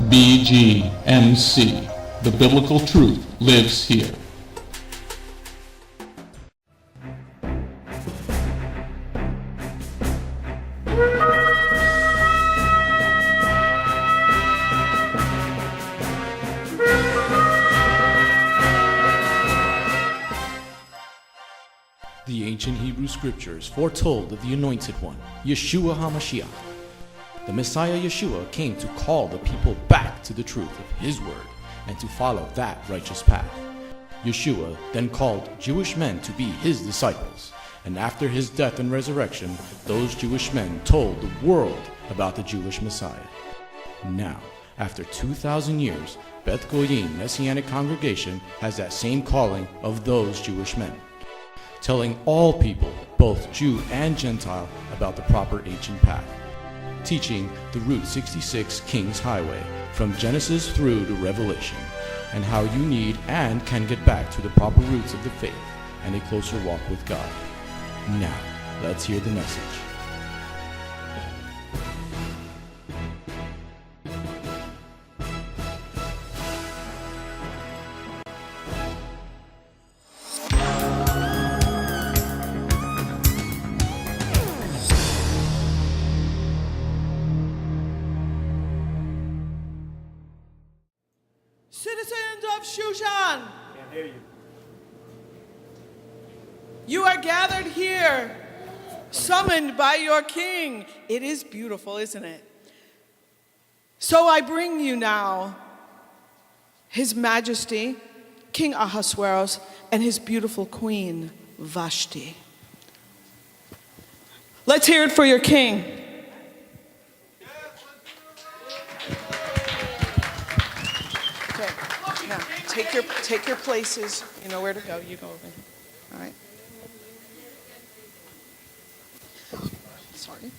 BGMC. The biblical truth lives here. The ancient Hebrew scriptures foretold of the Anointed One, Yeshua HaMashiach. The Messiah Yeshua came to call the people back to the truth of His word and to follow that righteous path. Yeshua then called Jewish men to be His disciples, and after His death and resurrection, those Jewish men told the world about the Jewish Messiah. Now, after 2,000 years, Beth Goyim Messianic Congregation has that same calling of those Jewish men, telling all people, both Jew and Gentile, about the proper ancient path, teaching the Route 66 King's Highway from Genesis through to Revelation, and how you need and can get back to the proper roots of the faith and a closer walk with God. Now, let's hear the message. Citizens of Shushan, Can't hear you. you are gathered here, summoned by your king. It is beautiful, isn't it? So I bring you now His Majesty, King Ahasuerus, and his beautiful queen, Vashti. Let's hear it for your king. Now, take your places. You know where to go. You go over there. All right. Sorry.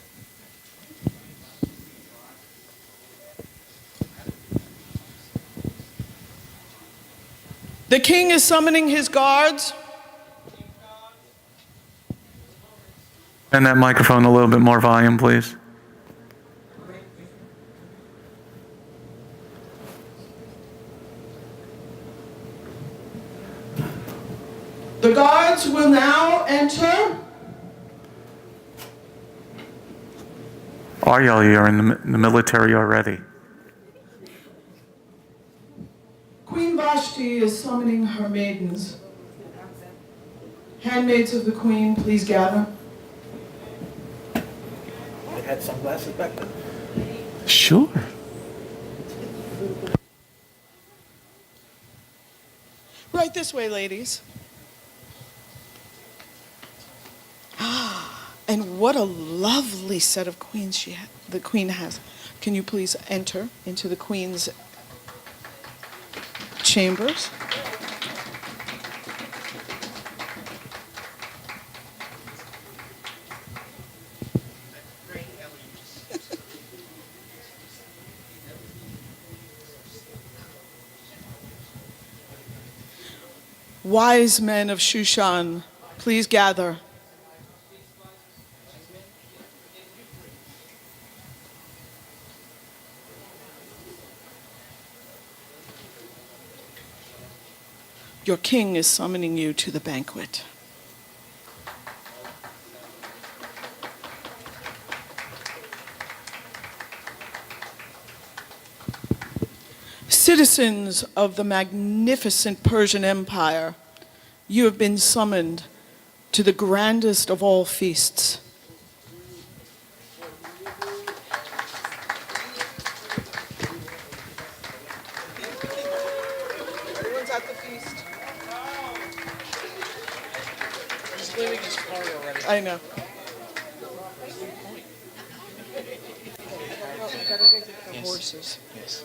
The king is summoning his guards. Turn that microphone a little bit more volume, please. The guards will now enter. Are y'all here in the military already? Queen Vashti is summoning her maidens. Handmaids of the queen, please gather. They had sunglasses back then? Sure. Right this way, ladies. And what a lovely set of queens the queen has. Can you please enter into the queen's chambers? Wise men of Shushan, please gather. Your king is summoning you to the banquet. Citizens of the magnificent Persian Empire, you have been summoned to the grandest of all feasts. Everyone's at the feast. He's leaving his car already. I know. Well, we gotta get the horses. Yes.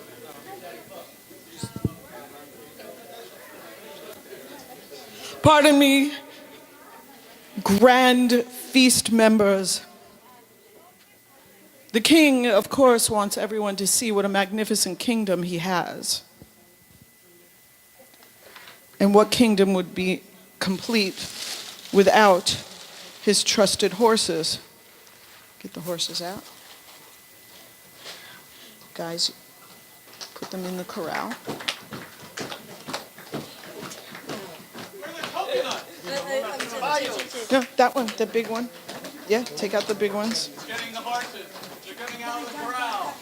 Pardon me, grand feast members. The king, of course, wants everyone to see what a magnificent kingdom he has. And what kingdom would be complete without his trusted horses? Get the horses out. Guys, put them in the corral. No, that one, the big one. Yeah, take out the big ones. Getting the horses. They're coming out of the corral.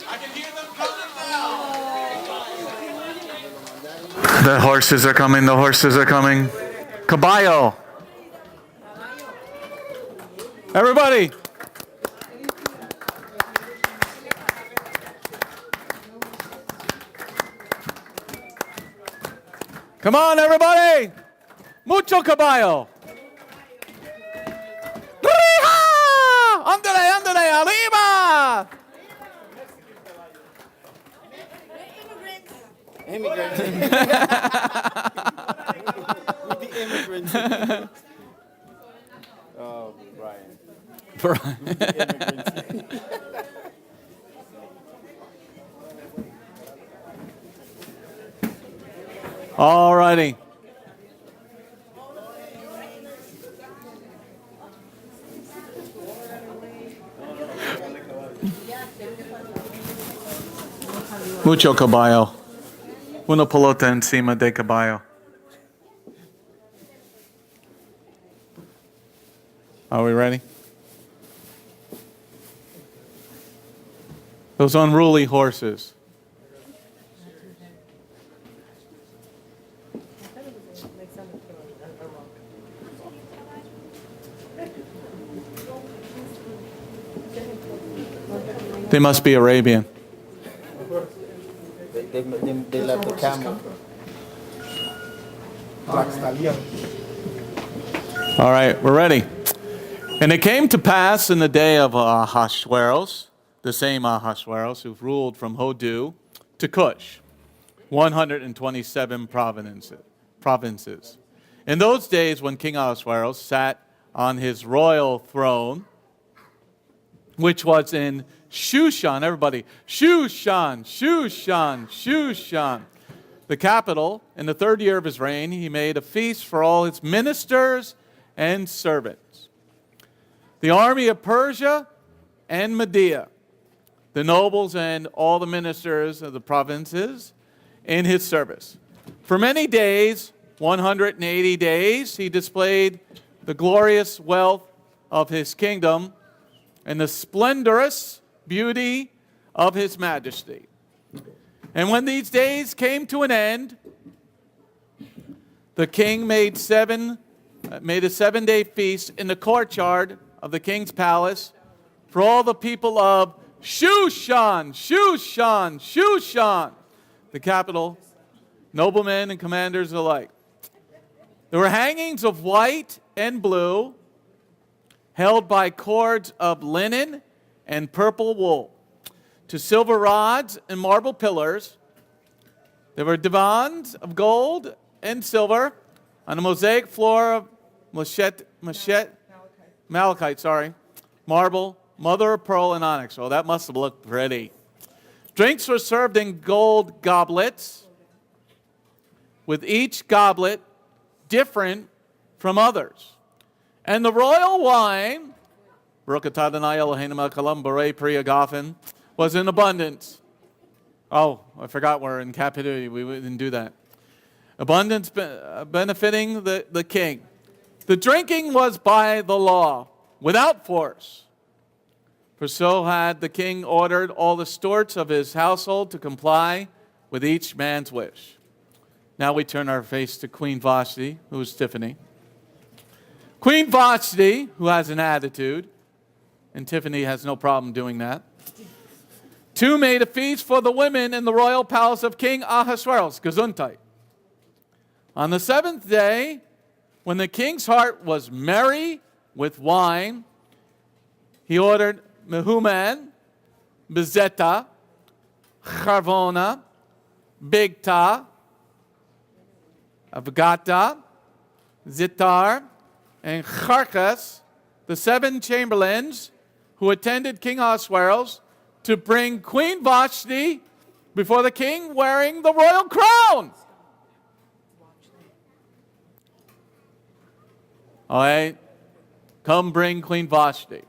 I can hear them coming now. The horses are coming. The horses are coming. Caballo. Everybody. Come on, everybody. Mucho caballo. ¡Rija! ¡Ándale, ándale, arriba! Immigrants. The immigrants. Oh, Brian. All righty. Mucho caballo. Una pelota encima de caballo. Are we ready? Those unruly horses. They must be Arabian. They left the camel. All right, we're ready. And it came to pass in the day of Ahasuerus, the same Ahasuerus who ruled from Hodu to Cush, 127 provinces. In those days when King Ahasuerus sat on his royal throne, which was in Shushan, everybody, Shushan, Shushan, Shushan, the capital, in the 3rd year of his reign, he made a feast for all his ministers and servants. The army of Persia and Media, the nobles and all the ministers of the provinces in his service. For many days, 180 days, he displayed the glorious wealth of his kingdom and the splendorous beauty of his majesty. And when these days came to an end, the king made a 7-day feast in the courtyard of the king's palace for all the people of Shushan, Shushan, Shushan, the capital, noblemen and commanders alike. There were hangings of white and blue, held by cords of linen and purple wool, to silver rods and marble pillars. There were divans of gold and silver on a mosaic floor of malachite, marble, mother of pearl, and onyx. Oh, that must have looked pretty. Drinks were served in gold goblets, with each goblet different from others. And the royal wine, was in abundance. Oh, I forgot we're in captivity. We didn't do that. Abundance benefiting the king. The drinking was by the law, without force. For so had the king ordered all the stewards of his household to comply with each man's wish. Now we turn our face to Queen Vashti, who is Tiffany. Queen Vashti, who has an attitude, and Tiffany has no problem doing that, too made a feast for the women in the royal palace of King Ahasuerus, Gesundheit. On the 7th day, when the king's heart was merry with wine, he ordered Mehuman, Bezetta, Charvona, Bigta, Avgata, Zitar, and Charkas, the 7 chamberlains who attended King Ahasuerus, to bring Queen Vashti before the king wearing the royal crown. All right, come bring Queen Vashti.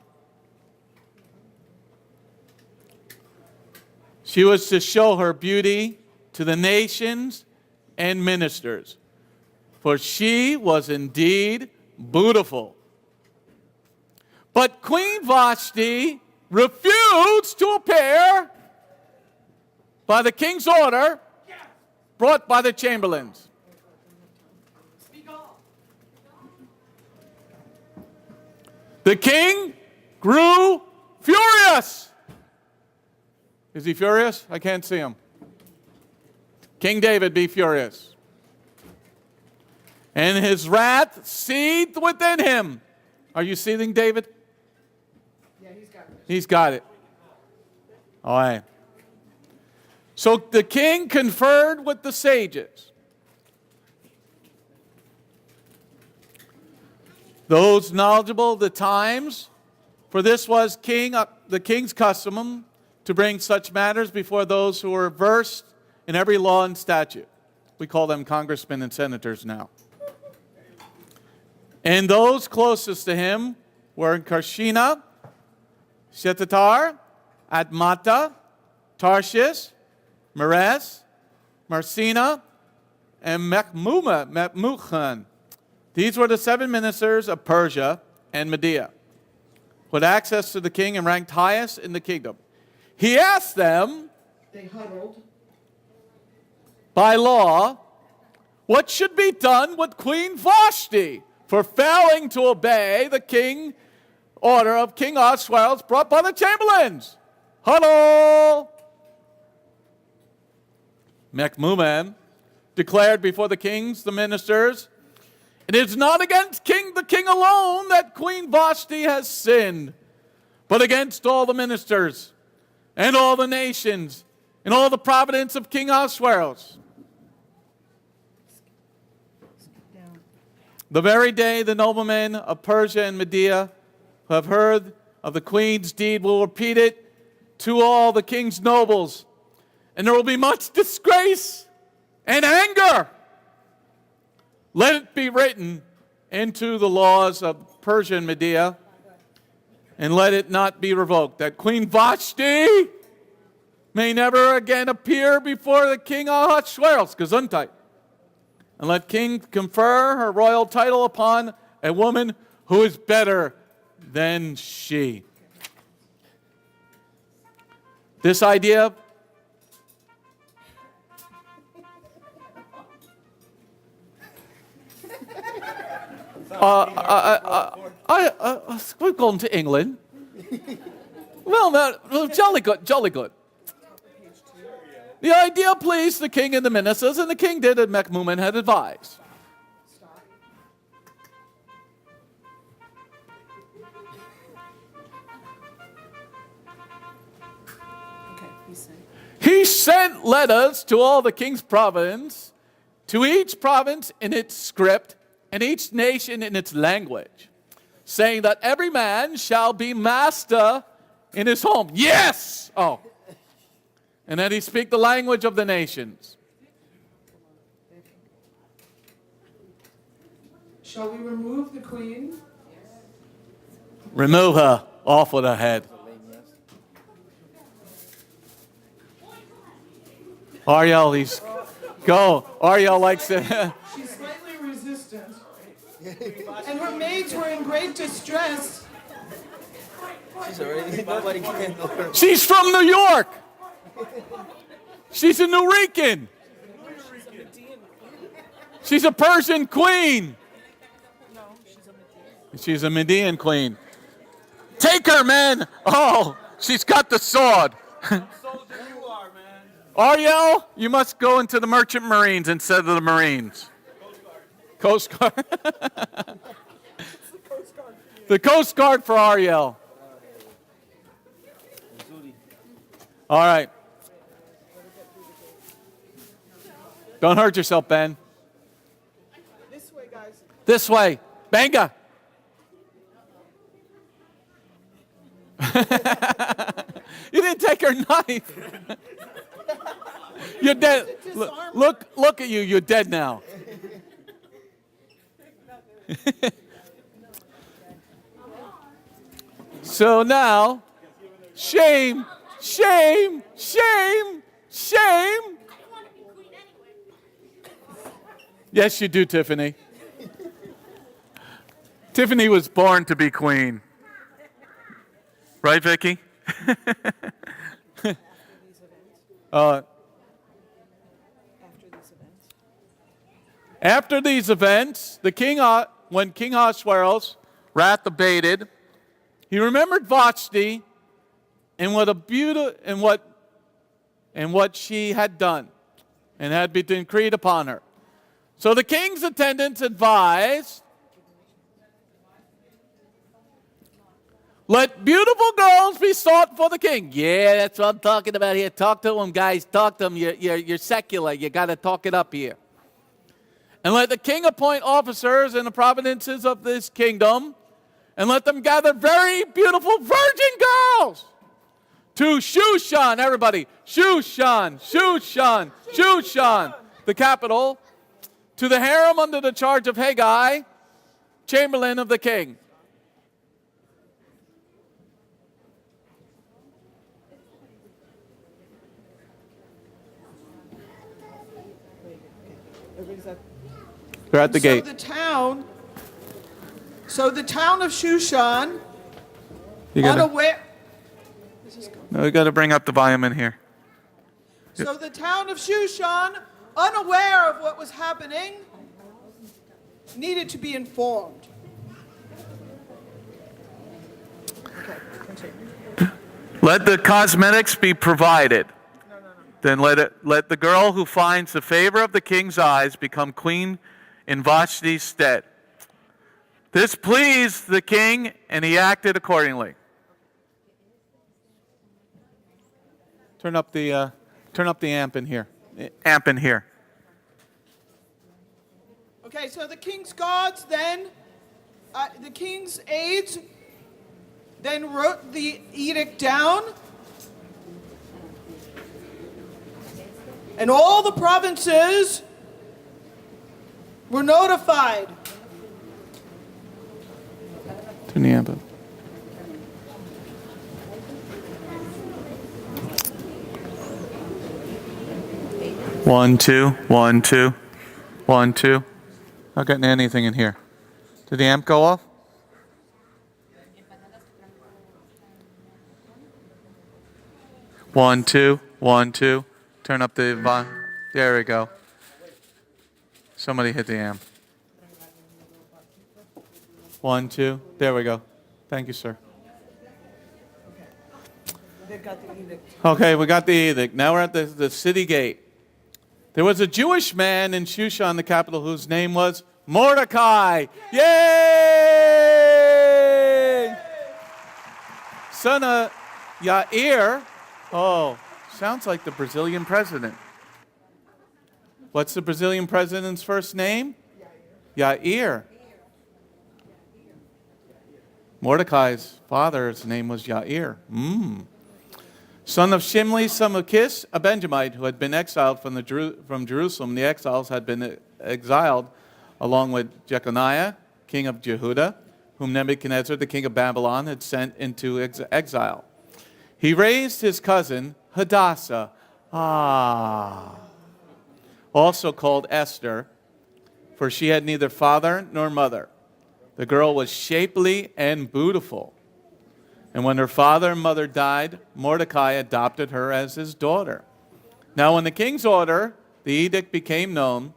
She was to show her beauty to the nations and ministers, for she was indeed beautiful. But Queen Vashti refused to appear by the king's order brought by the chamberlains. The king grew furious. Is he furious? I can't see him. King David, be furious. And his wrath seethed within him. Are you seething, David? Yeah, he's got it. He's got it. All right. So the king conferred with the sages. Those knowledgeable of the times, for this was the king's custom to bring such matters before those who were versed in every law and statute. We call them congressmen and senators now. And those closest to him were in Karshina, Shetatar, Admata, Tarshish, Meres, Marsina, and Mechmuchan. These were the 7 ministers of Persia and Media, who had access to the king and ranked highest in the kingdom. He asked them, They huddled. by law, what should be done with Queen Vashti for failing to obey the king order of King Ahasuerus brought by the chamberlains. Huddle! Mechmuman declared before the kings, the ministers, it is not against the king alone that Queen Vashti has sinned, but against all the ministers and all the nations and all the providence of King Ahasuerus. The very day the noblemen of Persia and Media who have heard of the queen's deed will repeat it to all the king's nobles, and there will be much disgrace and anger. Let it be written into the laws of Persia and Media, and let it not be revoked, that Queen Vashti may never again appear before the king Ahasuerus, Gesundheit, and let king confer her royal title upon a woman who is better than she. This idea we're going to England. Well, jolly good, jolly good. The idea pleased the king and the ministers, and the king did as Mechmuman had advised. He sent letters to all the king's province, to each province in its script, and each nation in its language, saying that every man shall be master in his home. Yes! Oh. And that he speak the language of the nations. Shall we remove the queen? Remove her off with her head. Ariel, go. Ariel likes it. She's slightly resistant. And her maids were in great distress. She's already, nobody can handle her. She's from New York. She's a Nuyorican. She's a Persian queen. She's a Median queen. Take her, man. Oh, she's got the sword. Ariel, you must go into the merchant marines instead of the Marines. Coast Guard. The Coast Guard for Ariel. All right. Don't hurt yourself, Ben. This way, guys. This way. Banga. You didn't take her knife. You're dead. Look at you. You're dead now. So now, shame, shame, shame. Yes, you do, Tiffany. Tiffany was born to be queen. Right, Vicky? After these events, when King Ahasuerus' wrath abated, he remembered Vashti and what she had done and had been decreed upon her. So the king's attendants advised, let beautiful girls be sought for the king. Yeah, that's what I'm talking about here. Talk to them, guys. Talk to them. You're secular. You got to talk it up here. And let the king appoint officers in the provinces of this kingdom, and let them gather very beautiful virgin girls to Shushan. Everybody, Shushan, Shushan, Shushan, the capital, to the harem under the charge of Haggai, chamberlain of the king. They're at the gate. So the town of Shushan, No, we got to bring up the volume in here. So the town of Shushan, unaware of what was happening, needed to be informed. Let the cosmetics be provided. Then let the girl who finds the favor of the king's eyes become queen in Vashti's stead. This pleased the king, and he acted accordingly. Turn up the amp in here. Amp in here. Okay, so the king's guards then, the king's aides then wrote the edict down, and all the provinces were notified. Turn the amp up. One, two, 1, 2, 1, 2. Not getting anything in here. Did the amp go off? One, two, 1, 2. Turn up the volume. There we go. Somebody hit the amp. 1, 2. There we go. Thank you, sir. Okay, we got the edict. Now we're at the city gate. There was a Jewish man in Shushan, the capital, whose name was Mordecai. Yay! Son of Yair. Oh, sounds like the Brazilian president. What's the Brazilian president's first name? Yair. Mordecai's father's name was Yair. Son of Shimli, son of Kish, a Benjamite who had been exiled from Jerusalem. The exiles had been exiled along with Jeconiah, king of Jehudah, whom Nebuchadnezzar, the king of Babylon, had sent into exile. He raised his cousin Hadassah, also called Esther, for she had neither father nor mother. The girl was shapely and beautiful. And when her father and mother died, Mordecai adopted her as his daughter. Now when the king's order, the edict became known,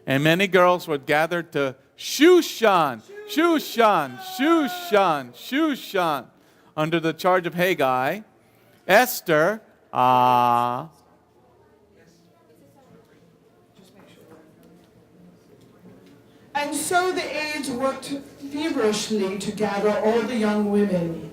and many girls were gathered to Shushan, Shushan, Shushan, Shushan, under the charge of Haggai, Esther, And so the aides worked feverishly to gather all the young women.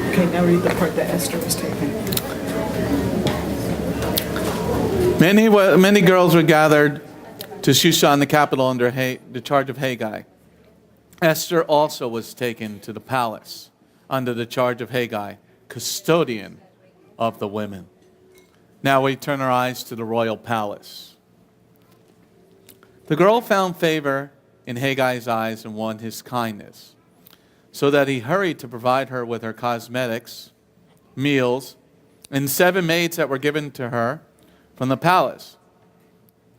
Okay, now read the part that Esther was taking. Many girls were gathered to Shushan, the capital, under the charge of Haggai. Esther also was taken to the palace under the charge of Haggai, custodian of the women. Now we turn our eyes to the royal palace. The girl found favor in Haggai's eyes and won his kindness, so that he hurried to provide her with her cosmetics, meals, and 7 maids that were given to her from the palace.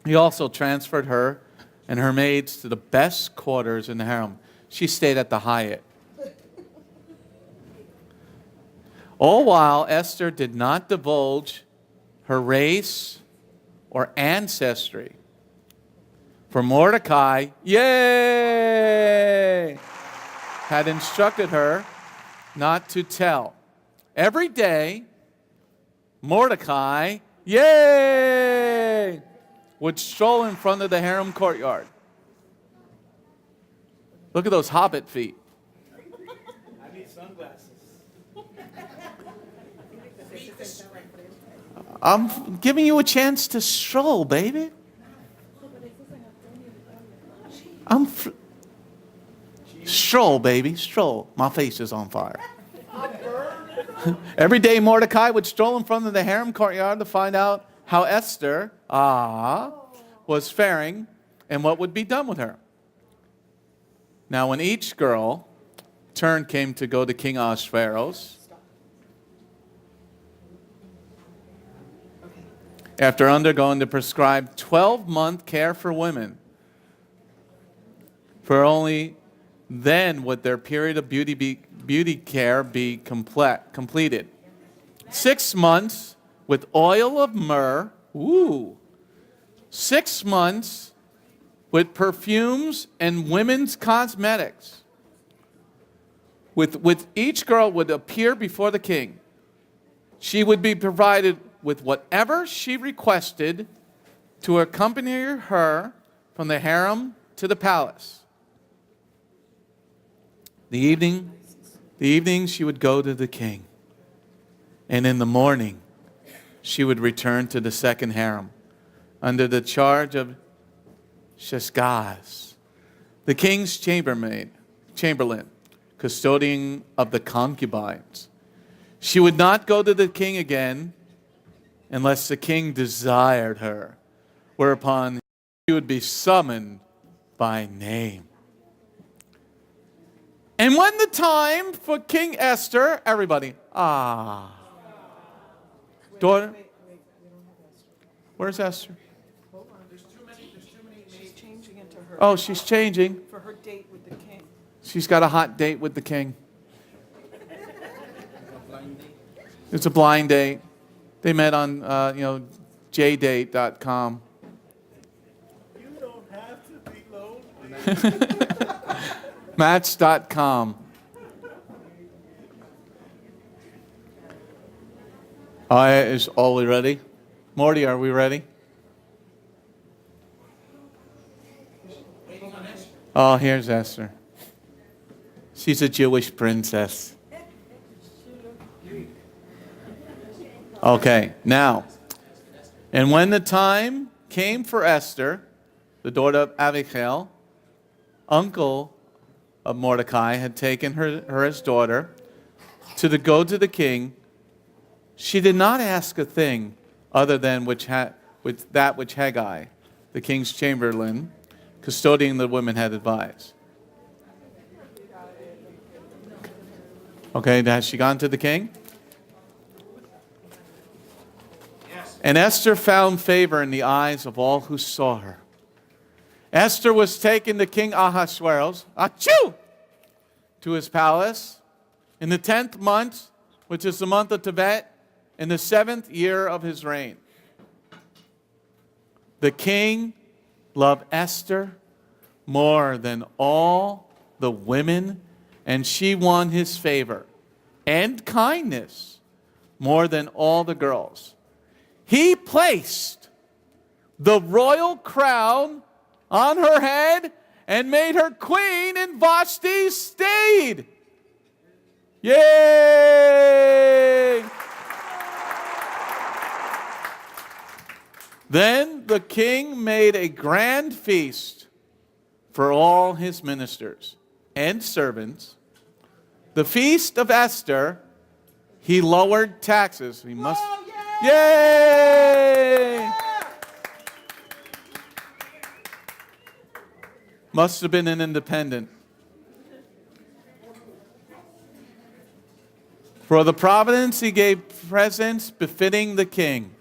He also transferred her and her maids to the best quarters in the harem. She stayed at the Hyatt. All while Esther did not divulge her race or ancestry. For Mordecai, yay, had instructed her not to tell. Every day, Mordecai, yay, would stroll in front of the harem courtyard. Look at those hobbit feet. I need sunglasses. I'm giving you a chance to stroll, baby. Stroll, baby, stroll. My face is on fire. Every day Mordecai would stroll in front of the harem courtyard to find out how Esther, was faring and what would be done with her. Now when each girl turn came to go to King Ahasuerus, after undergoing the prescribed 12-month care for women, for only then would their period of beauty care be completed. 6 months with oil of myrrh. 6 months with perfumes and women's cosmetics. With each girl would appear before the king. She would be provided with whatever she requested to accompany her from the harem to the palace. The evening she would go to the king. And in the morning, she would return to the second harem under the charge of Sheshgaz, the king's chamberlain, custodian of the concubines. She would not go to the king again unless the king desired her, whereupon she would be summoned by name. And when the time for King Esther, everybody, daughter, where's Esther? Hold on. There's too many. She's changing into her. Oh, she's changing. For her date with the king. She's got a hot date with the king. It's a blind date. They met on, jdate.com. You don't have to be lonely. Match.com. Is all we ready? Morty, are we ready? Oh, here's Esther. She's a Jewish princess. Okay, now, and when the time came for Esther, the daughter of Abihail, uncle of Mordecai, had taken her as daughter to go to the king, she did not ask a thing other than that which Haggai, the king's chamberlain, custodian of the women, had advised. Okay, has she gone to the king? Yes. And Esther found favor in the eyes of all who saw her. Esther was taken to King Ahasuerus, to his palace in the 10th month, which is the month of Tebet, in the 7th year of his reign. The king loved Esther more than all the women, and she won his favor and kindness more than all the girls. He placed the royal crown on her head and made her queen in Vashti's stead. Yay! Then the king made a grand feast for all his ministers and servants. The feast of Esther, he lowered taxes. He must. Oh, Yay! Must have been an independent. For the providence he gave presents befitting the king.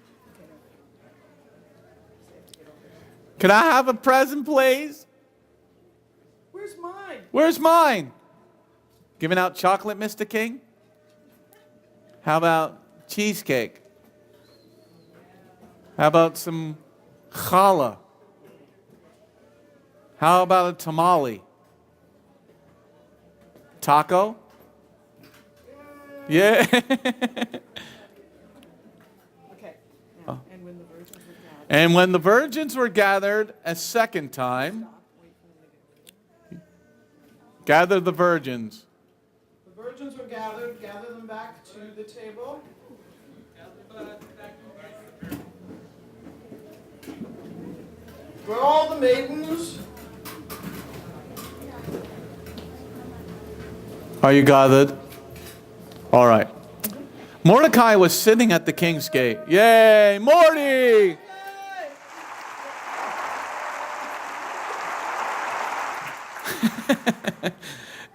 Can I have a present, please? Where's mine? Where's mine? Giving out chocolate, Mr. King? How about cheesecake? How about some challah? How about a tamale? Taco? Yeah. Okay. Now, and when the virgins were gathered. And when the virgins were gathered a second time, gather the virgins. The virgins were gathered. Gather them back to the table. Where all the maidens? Are you gathered? All right. Mordecai was sitting at the king's gate. Yay, Morty!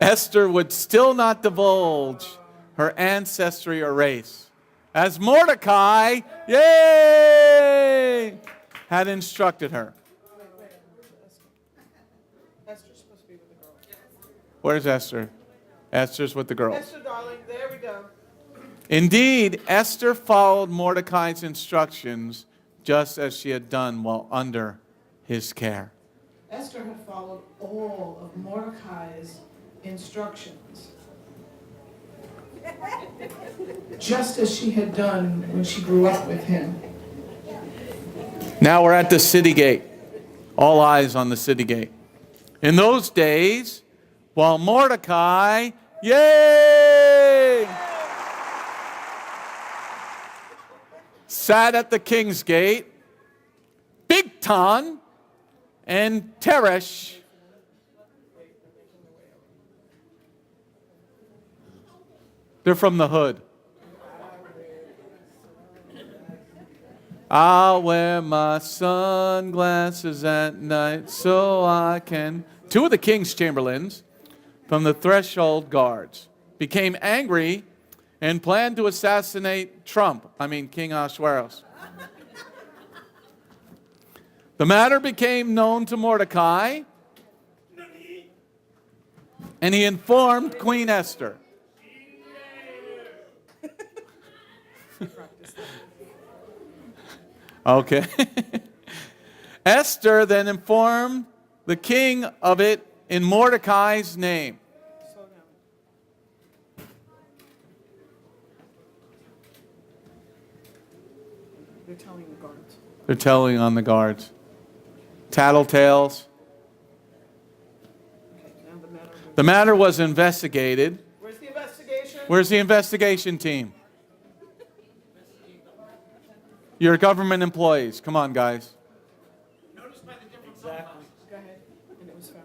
Esther would still not divulge her ancestry or race, as Mordecai, yay, had instructed her. Esther's supposed to be with the girls. Where's Esther? Esther's with the girls. Esther, darling, there we go. Indeed, Esther followed Mordecai's instructions just as she had done while under his care. Esther had followed all of Mordecai's instructions, just as she had done when she grew up with him. Now we're at the city gate. All eyes on the city gate. In those days, while Mordecai, yay, sat at the king's gate, Bigtan and Teresh they're from the hood. I'll wear my sunglasses at night so I can. Two of the king's chamberlains from the threshold guards became angry and planned to assassinate King Ahasuerus. The matter became known to Mordecai, and he informed Queen Esther. Okay. Esther then informed the king of it in Mordecai's name. Slow down. They're telling the guards. They're telling on the guards. Tattletales. Okay, now the matter. The matter was investigated. Where's the investigation? Where's the investigation team? You're government employees. Come on, guys. Notice by the different Go ahead. And it was found.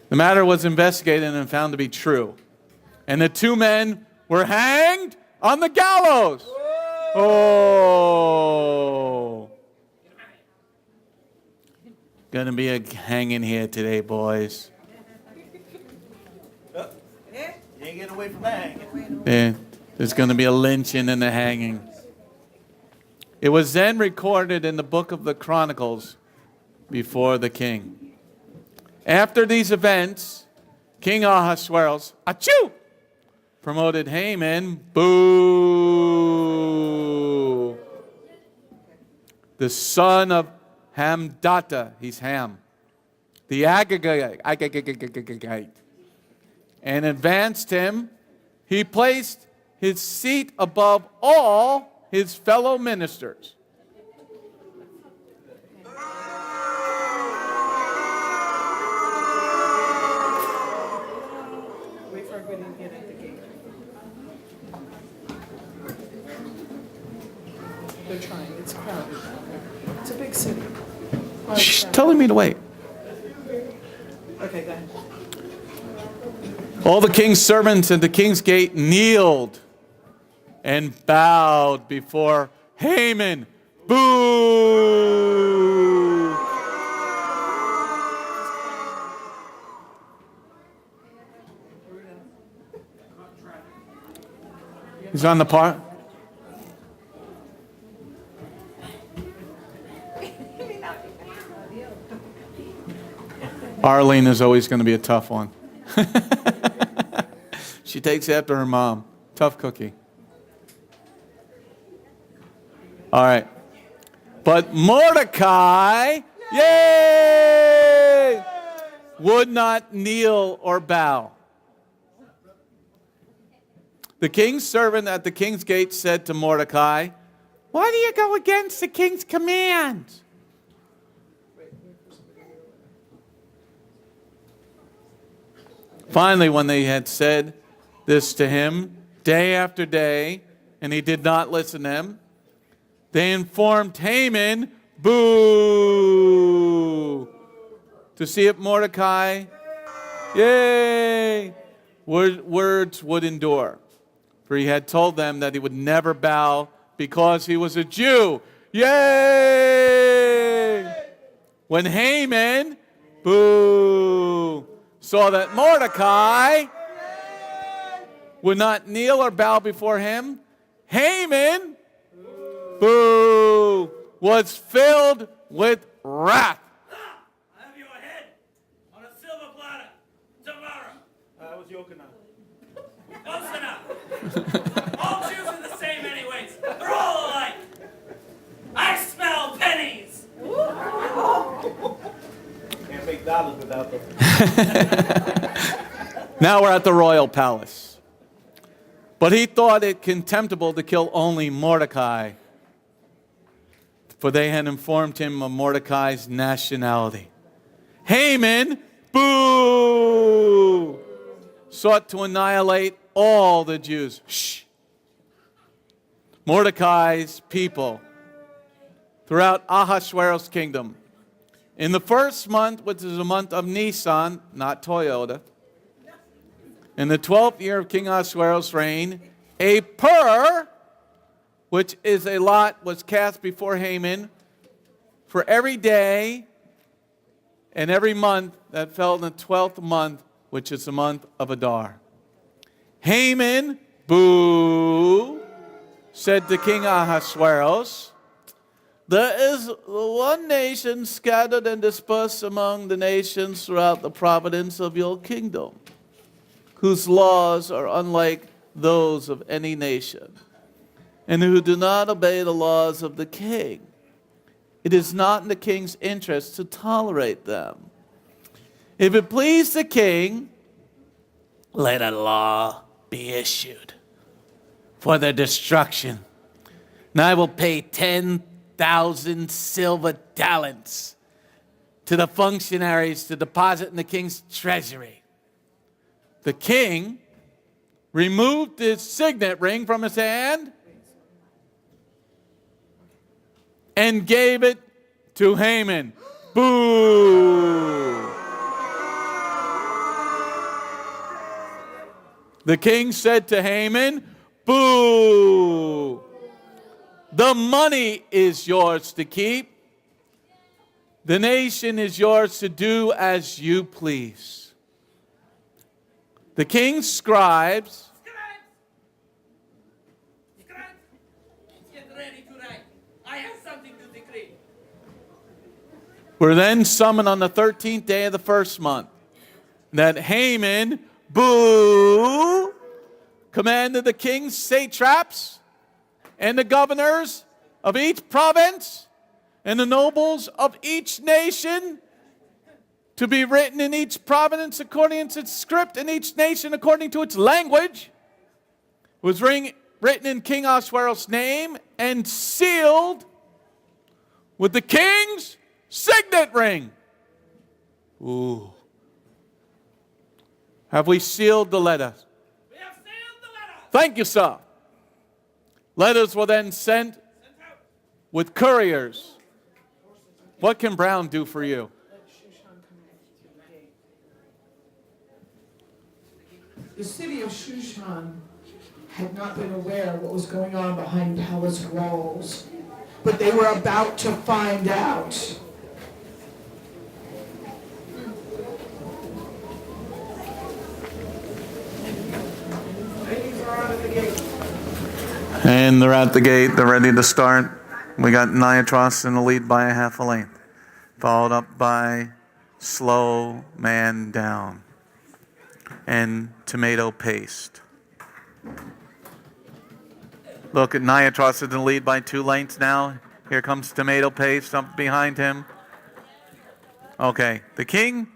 The matter was investigated and found to be true. And the two men were hanged on the gallows. Oh. Gonna be a hanging here today, boys. You ain't getting away from that. Yeah, there's gonna be a lynching and a hanging. It was then recorded in the book of the Chronicles before the king. After these events, King Ahasuerus, achoo, promoted Haman, boo, the son of Hamdata, he's Ham, the Agagite, and advanced him. He placed his seat above all his fellow ministers. Wait for everybody to get at the gate. They're trying. It's crowded down there. It's a big city. Shh, telling me to wait. Okay, go ahead. All the king's servants at the king's gate kneeled and bowed before Haman. Boo! He's on the part. Arlene is always going to be a tough one. She takes after her mom. Tough cookie. All right. But Mordecai, yay, would not kneel or bow. The king's servant at the king's gate said to Mordecai, "Why do you go against the king's command?" Finally, when they had said this to him day after day, and he did not listen to them, they informed Haman, boo, to see if Mordecai, yay, words would endure. For he had told them that he would never bow because he was a Jew. Yay! When Haman, boo, saw that Mordecai would not kneel or bow before him, Haman, boo, was filled with wrath. I have your head on a silver platter tomorrow. I was joking now. Close enough. All Jews are the same anyways. They're all alike. I smell pennies. Can't make dollars without them. Now we're at the royal palace. But he thought it contemptible to kill only Mordecai, for they had informed him of Mordecai's nationality. Haman, boo, sought to annihilate all the Jews. Shh. Mordecai's people throughout Ahasuerus' kingdom. In the first month, which is the month of Nisan, not Toyota, in the 12th year of King Ahasuerus' reign, a pur, which is a lot, was cast before Haman for every day and every month that fell in the 12th month, which is the month of Adar. Haman, boo, said to King Ahasuerus, "There is one nation scattered and dispersed among the nations throughout the province of your kingdom, whose laws are unlike those of any nation, and who do not obey the laws of the king. It is not in the king's interest to tolerate them. If it please the king, let a law be issued for their destruction, and I will pay 10,000 silver talents to the functionaries to deposit in the king's treasury." The king removed his signet ring from his hand and gave it to Haman. Boo! The king said to Haman, boo! The money is yours to keep. The nation is yours to do as you please. The king's scribes Get ready to write. I have something to decree. were then summoned on the 13th day of the first month, that Haman, boo, commanded the king's satraps and the governors of each province and the nobles of each nation to be written in each province according to its script, and each nation according to its language, was written in King Ahasuerus' name and sealed with the king's signet ring. Ooh. Have we sealed the letter? We have sealed the letter. Thank you, sir. Letters were then sent with couriers. What can Brown do for you? The city of Shushan had not been aware of what was going on behind palace walls, but they were about to find out. And they're at the gate. They're ready to start. We got Niatros in the lead by a half a length, followed up by Slow Man Down and Tomato Paste. Look at Niatros in the lead by 2 lengths now. Here comes Tomato Paste up behind him. Okay, the king,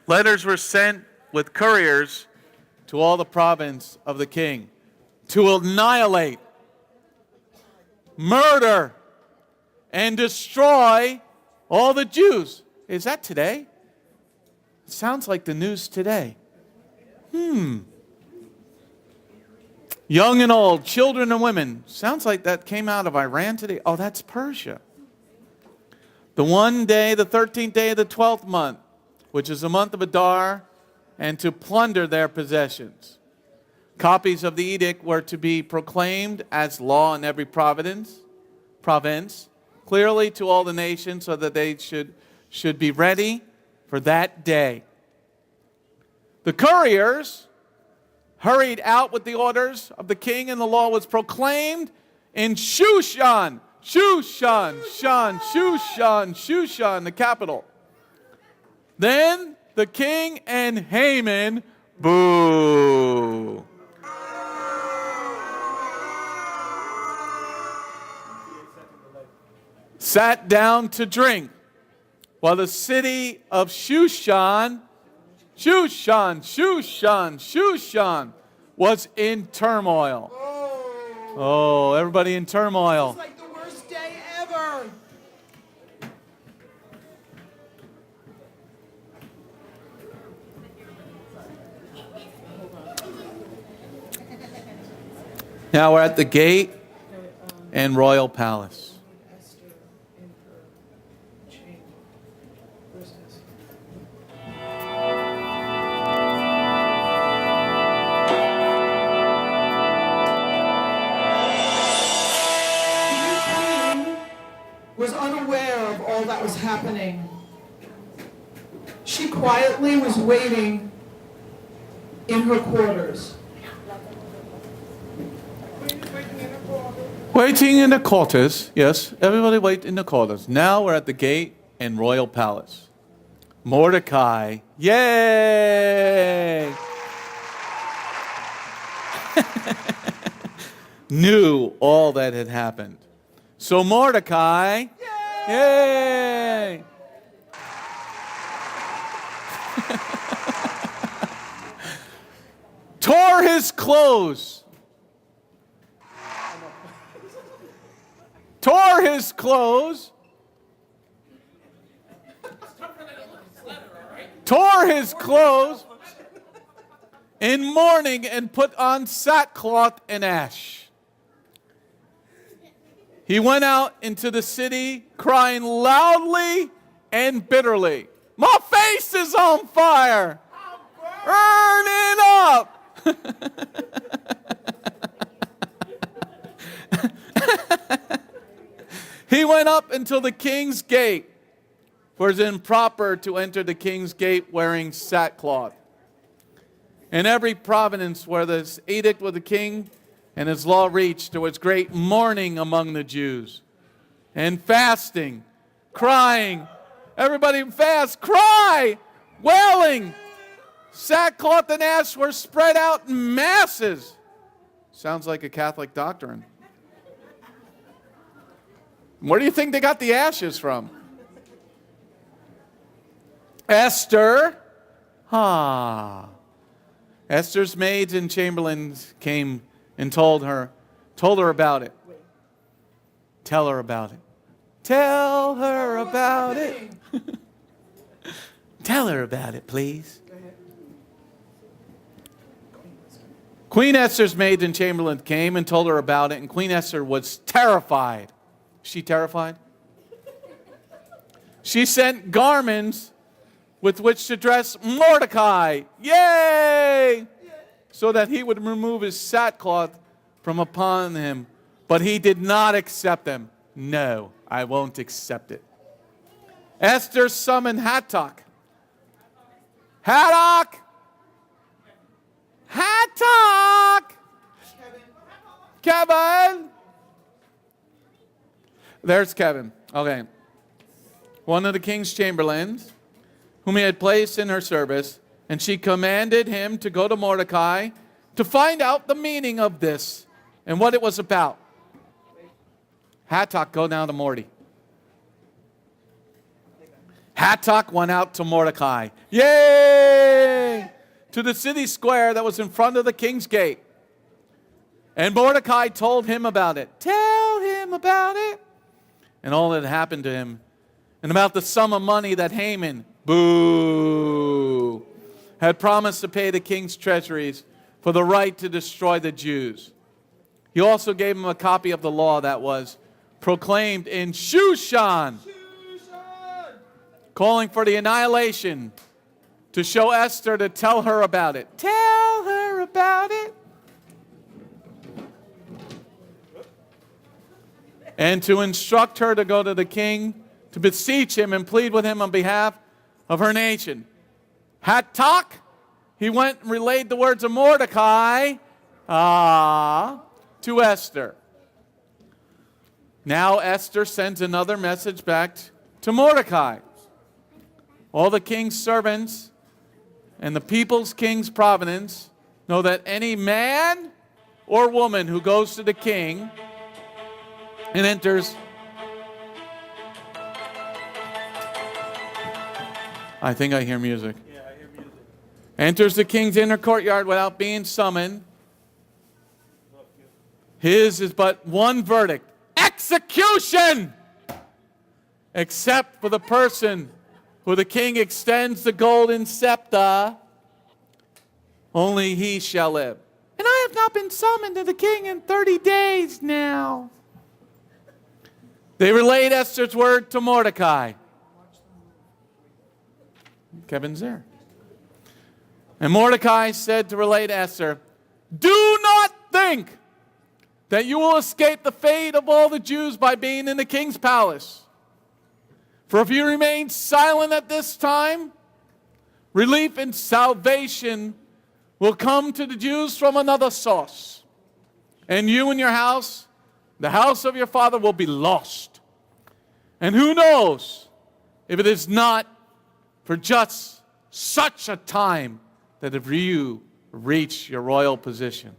letters were sent with couriers to all the province of the king to annihilate, murder, and destroy all the Jews. Is that today? It sounds like the news today. Young and old, children and women. Sounds like that came out of Iran today. Oh, that's Persia. The 1 day, the 13th day of the 12th month, which is the month of Adar, and to plunder their possessions. Copies of the edict were to be proclaimed as law in every province, clearly to all the nations, so that they should be ready for that day. The couriers hurried out with the orders of the king, and the law was proclaimed in Shushan, the capital. Then the king and Haman, boo. Sat down to drink, while the city of Shushan was in turmoil. Oh, everybody in turmoil. It's like the worst day ever. Now we're at the gate and royal palace. Was unaware of all that was happening. She quietly was waiting in her quarters. Waiting in the quarters. Yes, everybody wait in the quarters. Now we're at the gate and royal palace. Mordecai, yay! Knew all that had happened. So Mordecai, yay! Tore his clothes. Tore his clothes. Tore his clothes in mourning and put on sackcloth and ash. He went out into the city crying loudly and bitterly, "My face is on fire! Burning up!" He went up until the king's gate, for it is improper to enter the king's gate wearing sackcloth. In every province where this edict with the king and his law reached, there was great mourning among the Jews, and fasting, crying. Everybody fast, cry, wailing. Sackcloth and ash were spread out in masses. Sounds like a Catholic doctrine. Where do you think they got the ashes from? Esther. Esther's maids and chamberlains came and told her about it. Tell her about it. Tell her about it. Tell her about it, please. Queen Esther's maids and chamberlains came and told her about it, and Queen Esther was terrified. Is she terrified? She sent garments with which to dress Mordecai. Yay! so that he would remove his sackcloth from upon him. But he did not accept them. No, I won't accept it. Esther summoned Hattak. Hattak! Hattak! Kevin! There's Kevin. Okay. One of the king's chamberlains, whom he had placed in her service, and she commanded him to go to Mordecai to find out the meaning of this and what it was about. Hattak, go down to Morty. Hattak went out to Mordecai. Yay! To the city square that was in front of the king's gate. And Mordecai told him about it. Tell him about it. And all that happened to him. And about the sum of money that Haman, boo, had promised to pay the king's treasuries for the right to destroy the Jews. He also gave him a copy of the law that was proclaimed in Shushan, calling for the annihilation, to show Esther to tell her about it. Tell her about it. And to instruct her to go to the king, to beseech him and plead with him on behalf of her nation. Hattak, he went and relayed the words of Mordecai to Esther. Now Esther sends another message back to Mordecai. All the king's servants and the people's king's providence know that any man or woman who goes to the king and enters, I think I hear music. Yeah, I hear music. Enters the king's inner courtyard without being summoned. His is but one verdict: execution! Except for the person who the king extends the golden scepter, only he shall live. And I have not been summoned to the king in 30 days now. They relayed Esther's word to Mordecai. Kevin's there. And Mordecai said to relate to Esther, do not think that you will escape the fate of all the Jews by being in the king's palace. For if you remain silent at this time, relief and salvation will come to the Jews from another source. And you and your house, the house of your father, will be lost. And who knows if it is not for just such a time that if you reach your royal position.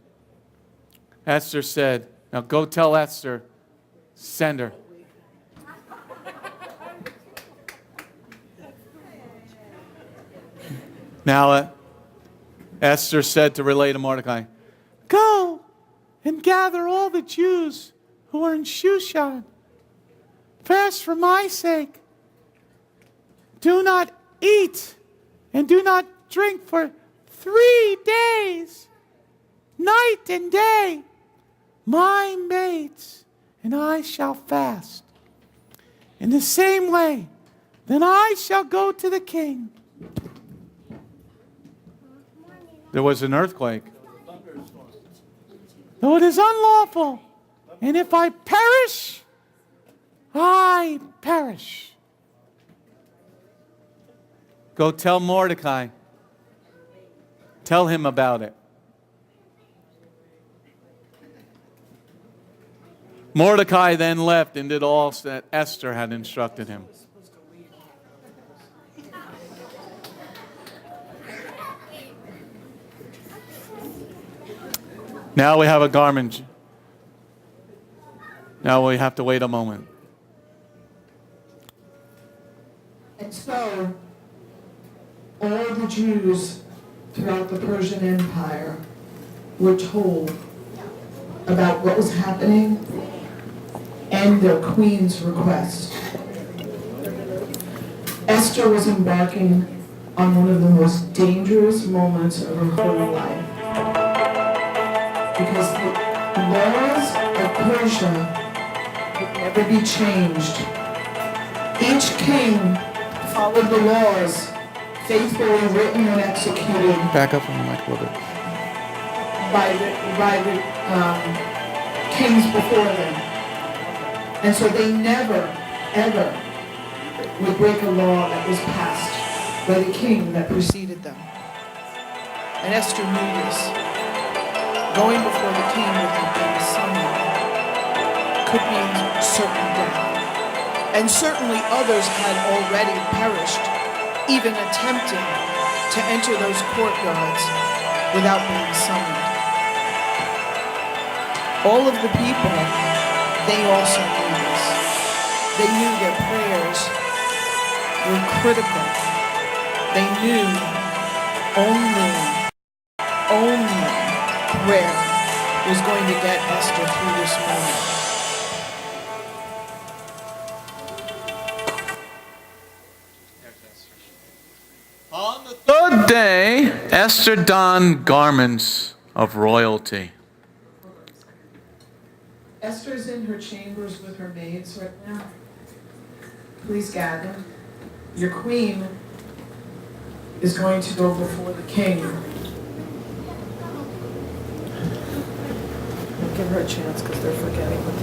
Esther said, now go tell Esther, send her. Now Esther said to relay to Mordecai, go and gather all the Jews who are in Shushan. Fast for my sake. Do not eat and do not drink for 3 days, night and day. My maids and I shall fast. In the same way, then I shall go to the king. There was an earthquake. Though it is unlawful, and if I perish, I perish. Go tell Mordecai. Tell him about it. Mordecai then left and did all that Esther had instructed him. Now we have a garment. Now we have to wait a moment. And so, all the Jews throughout the Persian Empire were told about what was happening and their queen's request. Esther was embarking on one of the most dangerous moments of her whole life. Because the laws of Persia would never be changed. Each king followed the laws faithfully written and executed. Back up on the mic a little bit. by the kings before them. And so they never, ever would break a law that was passed by the king that preceded them. And Esther knew this. Going before the king without being summoned could mean certain death. And certainly others had already perished, even attempting to enter those courtyards without being summoned. All of the people, they also knew this. They knew their prayers were critical. They knew only prayer was going to get Esther through this moment. On the third day, Esther donned garments of royalty. Esther's in her chambers with her maids right now. Please gather. Your queen is going to go before the king. Give her a chance because they're forgetting what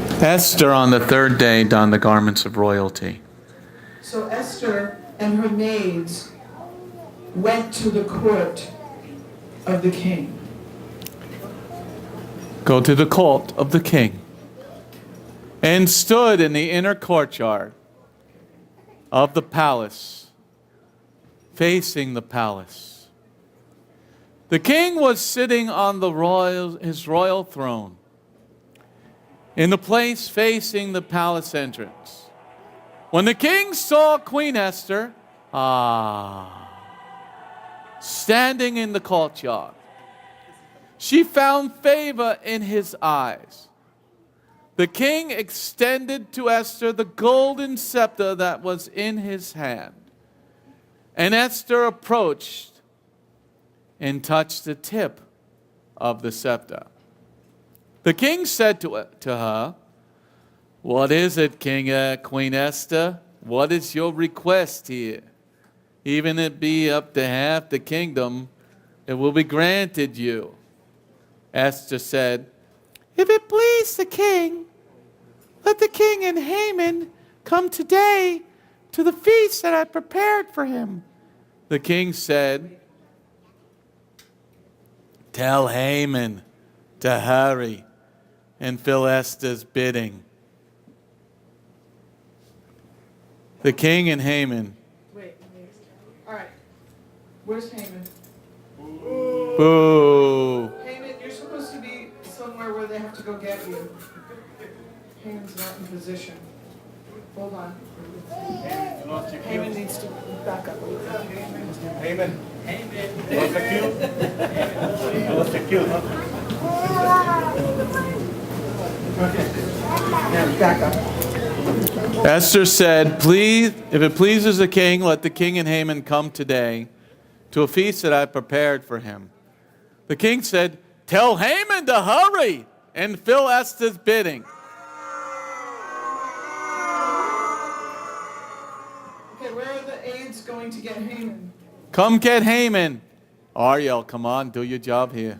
to do. Esther on the third day donned the garments of royalty. So Esther and her maids went to the court of the king. Go to the court of the king. And stood in the inner courtyard of the palace, facing the palace. The king was sitting on his royal throne, in the place facing the palace entrance. When the king saw Queen Esther, standing in the courtyard, she found favor in his eyes. The king extended to Esther the golden scepter that was in his hand. And Esther approached and touched the tip of the scepter. The king said to her, "What is it, Queen Esther? What is your request here? Even if it be up to half the kingdom, it will be granted you." Esther said, "If it please the king, let the king and Haman come today to the feast that I prepared for him." The king said, "Tell Haman to hurry and fill Esther's bidding." The king and Haman. Wait. All right. Where's Haman? Boo. Haman, you're supposed to be somewhere where they have to go get you. Haman's not in position. Hold on. Haman needs to back up a little bit. Amen. What's the cue? What's the cue, huh? Now, back up. Esther said, "Please, if it pleases the king, let the king and Haman come today to a feast that I prepared for him." The king said, "Tell Haman to hurry and fill Esther's bidding." Okay, where are the aides going to get Haman? Come get Haman. Ariel, come on, do your job here.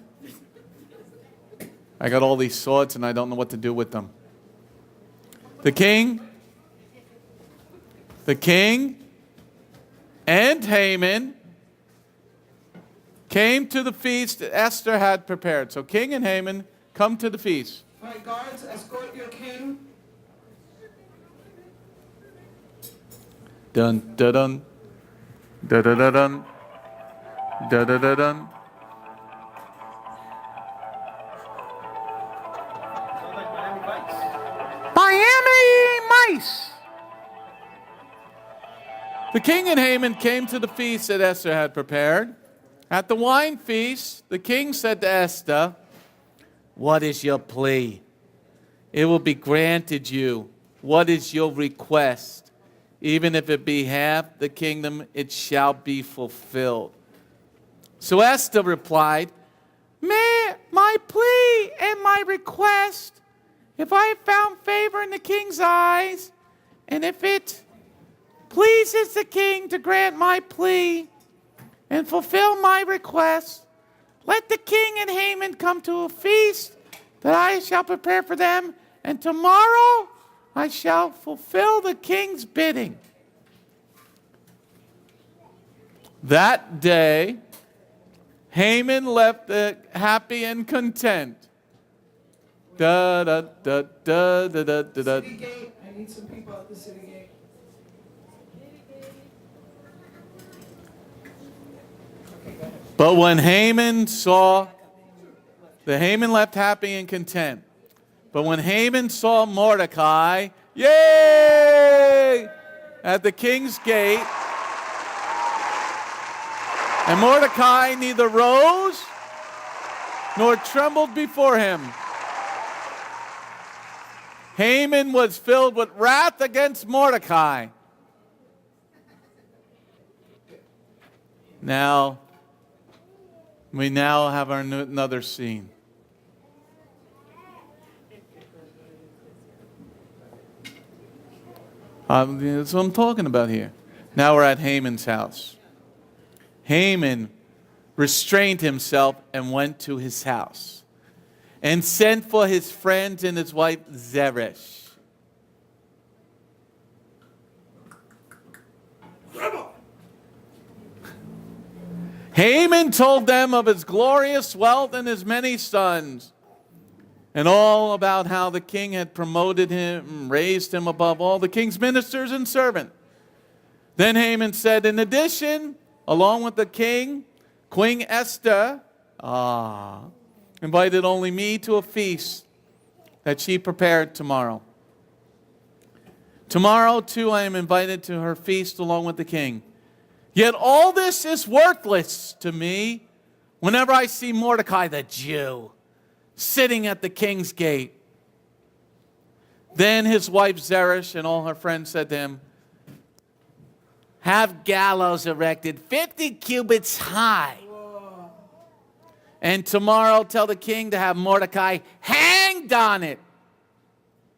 I got all these swords and I don't know what to do with them. The king and Haman came to the feast that Esther had prepared. So king and Haman come to the feast. All right, guards, escort your king. Dun dun dun. Dun dun dun dun. Dun dun dun dun. Miami Mice. The king and Haman came to the feast that Esther had prepared. At the wine feast, the king said to Esther, "What is your plea? It will be granted you. What is your request? Even if it be half the kingdom, it shall be fulfilled." So Esther replied, My plea and my request, if I have found favor in the king's eyes, and if it pleases the king to grant my plea and fulfill my request, Let the king and Haman come to a feast that I shall prepare for them, and tomorrow I shall fulfill the king's bidding. That day, Haman left happy and content. Da da da da da da da da. City gate. I need some people at the city gate. But when Haman saw, Haman left happy and content. But when Haman saw Mordecai, yay, at the king's gate, and Mordecai neither rose nor trembled before him, Haman was filled with wrath against Mordecai. Now, we now have another scene. That's what I'm talking about here. Now we're at Haman's house. Haman restrained himself and went to his house and sent for his friends and his wife Zeresh. Haman told them of his glorious wealth and his many sons, and all about how the king had promoted him, raised him above all the king's ministers and servants. Then Haman said, in addition, along with the king, Queen Esther invited only me to a feast that she prepared tomorrow. Tomorrow, too, I am invited to her feast along with the king. Yet all this is worthless to me whenever I see Mordecai the Jew sitting at the king's gate. Then his wife Zeresh and all her friends said to him, have gallows erected 50 cubits high. And tomorrow tell the king to have Mordecai hanged on it.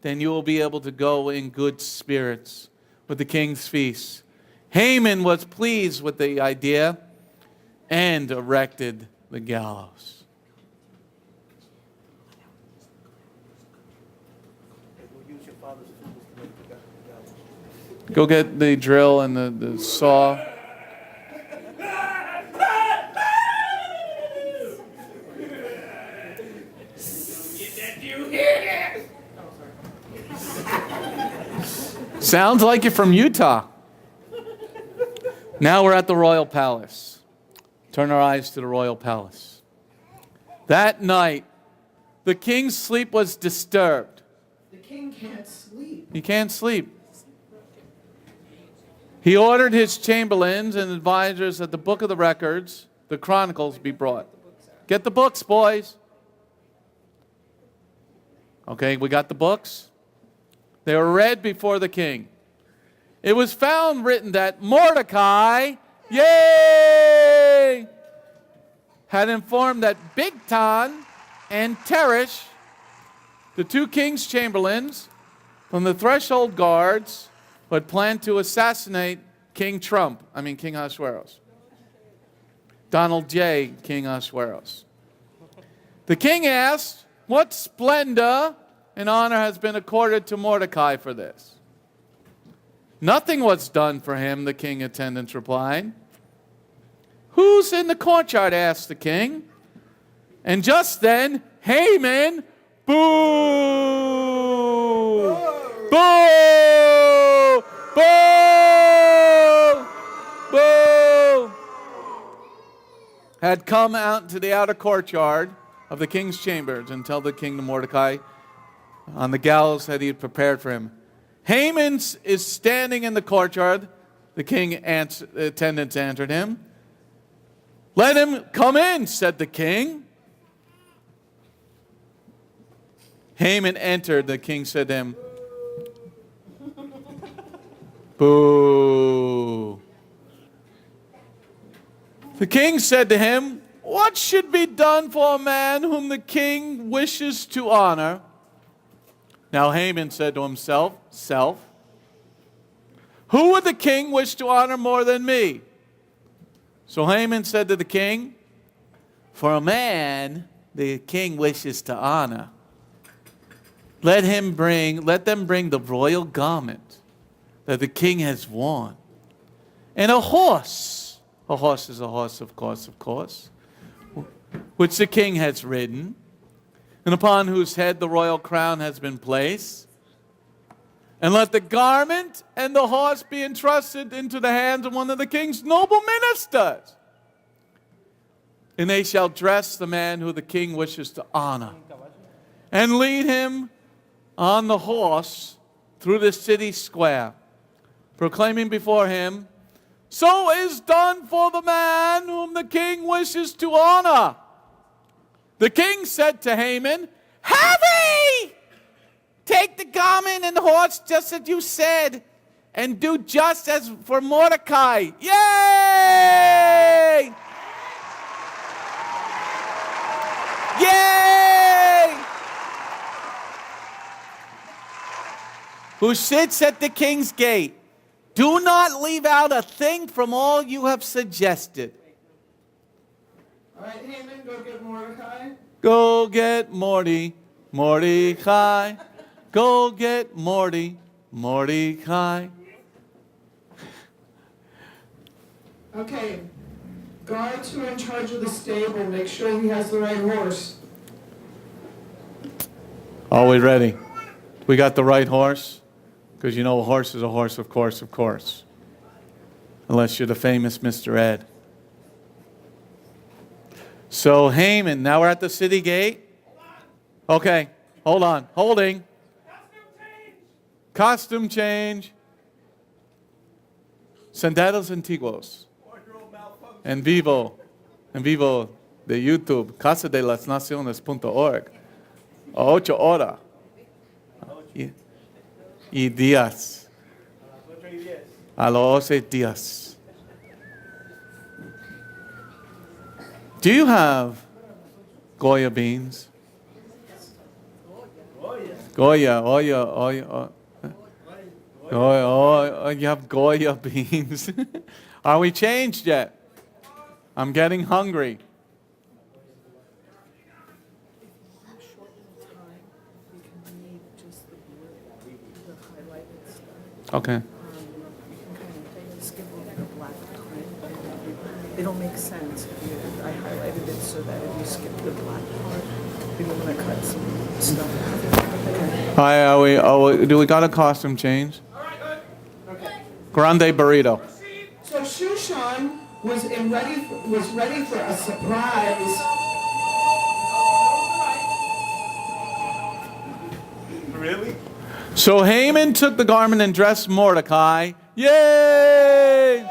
Then you will be able to go in good spirits with the king's feast. Haman was pleased with the idea and erected the gallows. Go get the drill and the saw. Sounds like you're from Utah. Now we're at the royal palace. Turn our eyes to the royal palace. That night, the king's sleep was disturbed. The king can't sleep. He can't sleep. He ordered his chamberlains and advisors that the book of the records, the chronicles, be brought. Get the books, boys. Okay, we got the books. They were read before the king. It was found written that Mordecai, yay, had informed that Bigtan and Teresh, the two king's chamberlains from the threshold guards, had planned to assassinate King Ahasuerus. Donald J. King Ahasuerus. The king asked, what splendor and honor has been accorded to Mordecai for this? Nothing was done for him, the king attendants replied. Who's in the courtyard? Asked the king. And just then, Haman, boo! Boo! Boo! Boo! Had come out into the outer courtyard of the king's chambers and tell the king to Mordecai on the gallows that he had prepared for him. Haman is standing in the courtyard. The king's attendants answered him. Let him come in, said the king. Haman entered. The king said to him, boo. The king said to him, what should be done for a man whom the king wishes to honor? Now Haman said to himself, who would the king wish to honor more than me? So Haman said to the king, For a man the king wishes to honor, let them bring the royal garment that the king has worn, and a horse is a horse, of course, which the king has ridden, and upon whose head the royal crown has been placed. And let the garment and the horse be entrusted into the hands of one of the king's noble ministers. And they shall dress the man who the king wishes to honor, and lead him on the horse through the city square, proclaiming before him, "So is done for the man whom the king wishes to honor." The king said to Haman, "Have he! Take the garment and the horse just as you said, and do just as for Mordecai." Yay! Yay! Who sits at the king's gate. Do not leave out a thing from all you have suggested. All right, Haman, go get Mordecai. Go get Mordecai. Go get Mordecai. Okay, guards who are in charge of the stable, make sure he has the right horse. Are we ready? We got the right horse? Because you know a horse is a horse, of course. Unless you're the famous Mr. Ed. So Haman, now we're at the city gate. Okay, hold on. Holding. Costume change. Senderos antiguos. En vivo, de YouTube, casadelasnaciones.org, a 8 horas y días, a los 8 días. Do you have Goya beans? Goya, you have Goya beans. Are we changed yet? I'm getting hungry. Okay. It'll make sense. I highlighted it so that if you skip the black part, you're going to cut some stuff. Hi, do we got a costume change? Okay. Grande burrito. So Shushan was ready for a surprise. Really? So Haman took the garment and dressed Mordecai. Yay!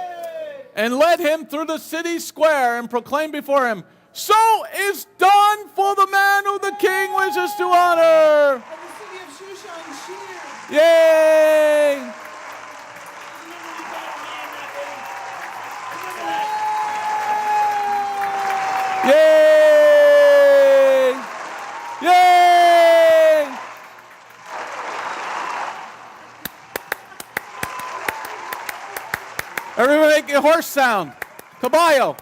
And led him through the city square and proclaimed before him, "So is done for the man who the king wishes to honor." And the city of Shushan cheered. Yay! Yay! Yay! Everybody make a horse sound. Caballo.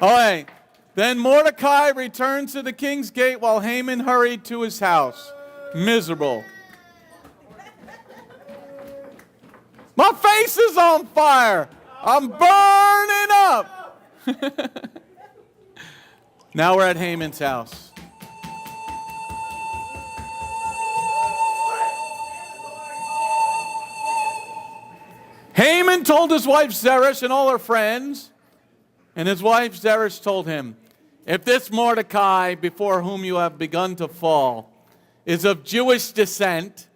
All right. Then Mordecai returned to the king's gate while Haman hurried to his house. Miserable. My face is on fire. I'm burning up. Now we're at Haman's house. Haman told his wife Zeresh and all her friends, and his wife Zeresh told him, "If this Mordecai, before whom you have begun to fall, is of Jewish descent,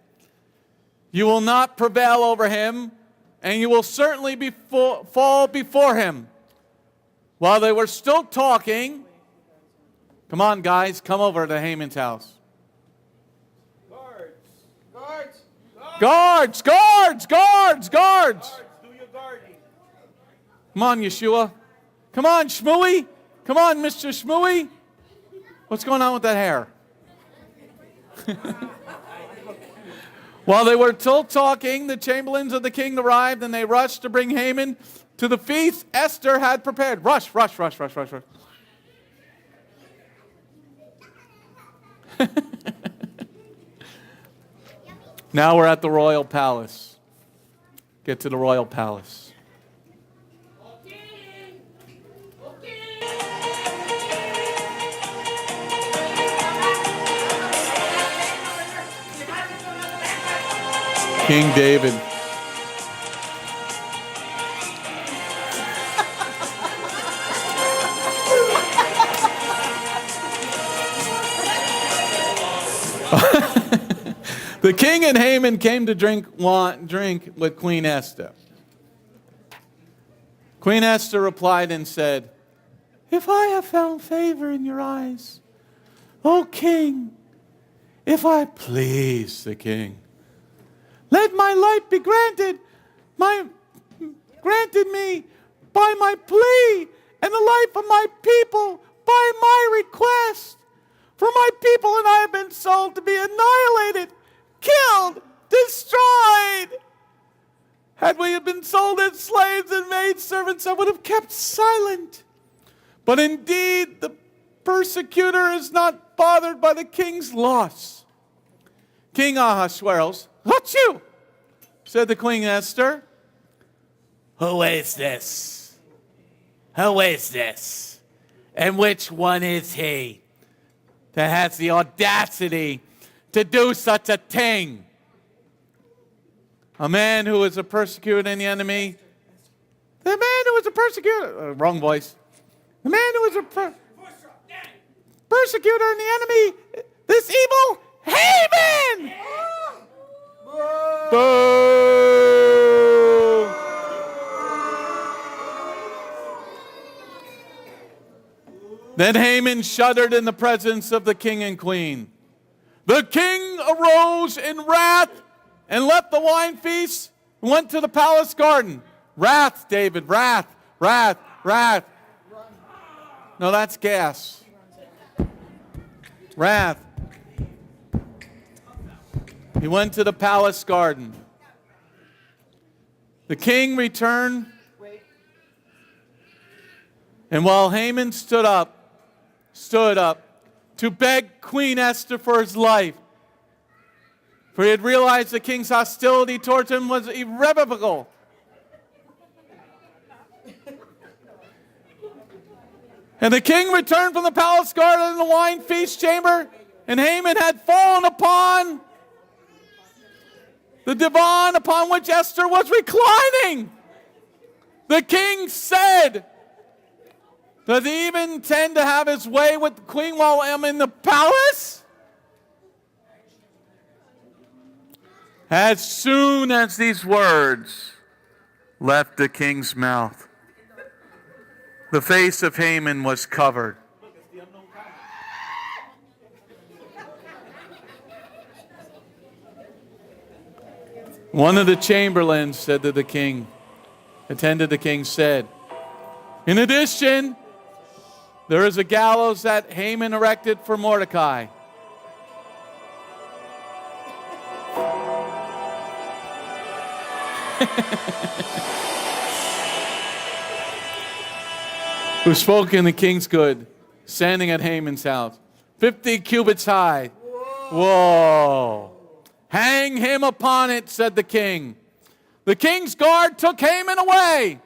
you will not prevail over him, and you will certainly fall before him." While they were still talking, come on, guys, come over to Haman's house. Guards! Do your guarding. Come on, Yeshua. Come on, Shmooey. Come on, Mr. Shmooey. What's going on with that hair? While they were still talking, the chamberlains of the king arrived, and they rushed to bring Haman to the feast Esther had prepared. Rush, rush, rush, rush, rush, rush. Now we're at the royal palace. Get to the royal palace. King David. The king and Haman came to drink with Queen Esther. Queen Esther replied and said, "If I have found favor in your eyes, O king, if I please the king, let my life be granted me by my plea, and the life of my people by my request. For my people and I have been sold to be annihilated, killed, destroyed. Had we been sold as slaves and maidservants, I would have kept silent. But indeed, the persecutor is not bothered by the king's loss." King Ahasuerus, "What you?" said the Queen Esther. Who is this? Who is this? And which one is he that has the audacity to do such a thing? A man who is a persecutor and the enemy. The man who is a persecutor. Wrong voice. The man who is a persecutor and the enemy. This evil Haman. Boo! Then Haman shuddered in the presence of the king and queen. The king arose in wrath and left the wine feast and went to the palace garden. Wrath, David, wrath, wrath, wrath. No, that's gas. Wrath. He went to the palace garden. The king returned, and while Haman stood up to beg Queen Esther for his life, for he had realized the king's hostility towards him was irrevocable. And the king returned from the palace garden and the wine feast chamber, and Haman had fallen upon the divan upon which Esther was reclining. The king said, "Does he even intend to have his way with the queen while I'm in the palace?" As soon as these words left the king's mouth, the face of Haman was covered. One of the chamberlains said to the king, attended the king, said, "In addition, there is a gallows that Haman erected for Mordecai." Who spoke in the king's good, standing at Haman's house, 50 cubits high. Whoa. "Hang him upon it," said the king. The king's guard took Haman away.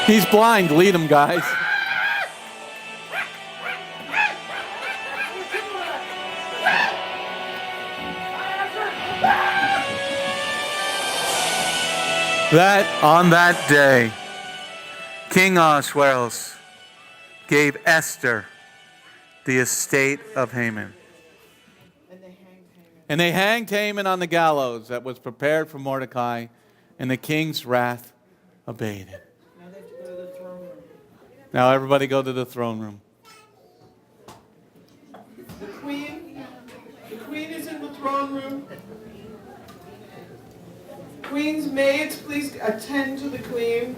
He's blind. Lead him, guys. On that day, King Ahasuerus gave Esther the estate of Haman. And they hanged Haman. And they hanged Haman on the gallows that was prepared for Mordecai, and the king's wrath abated. Now they have to go to the throne room. Now everybody go to the throne room. The queen is in the throne room. Queen's maids, please attend to the queen.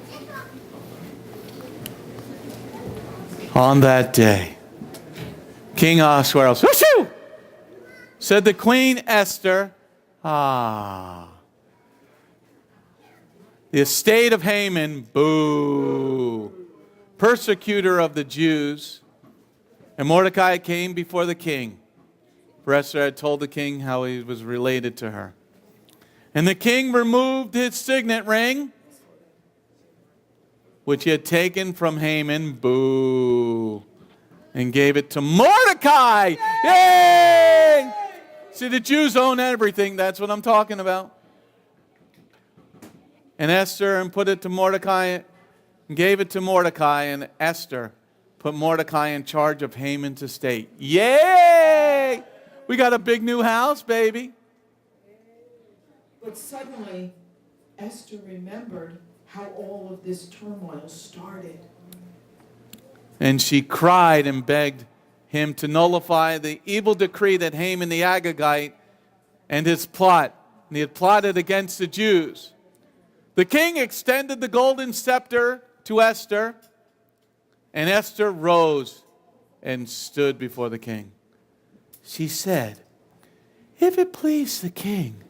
On that day, King Ahasuerus, whooshoo, said to Queen Esther, the estate of Haman, boo, persecutor of the Jews. And Mordecai came before the king, for Esther had told the king how he was related to her. And the king removed his signet ring, which he had taken from Haman, boo, and gave it to Mordecai. Yay! See, the Jews own everything. That's what I'm talking about. And Esther and put it to Mordecai, and gave it to Mordecai, and Esther put Mordecai in charge of Haman's estate. Yay! We got a big new house, baby. But suddenly, Esther remembered how all of this turmoil started. And she cried and begged him to nullify the evil decree that Haman the Agagite and his plot, and he had plotted against the Jews. The king extended the golden scepter to Esther, and Esther rose and stood before the king. She said, "If it please the king,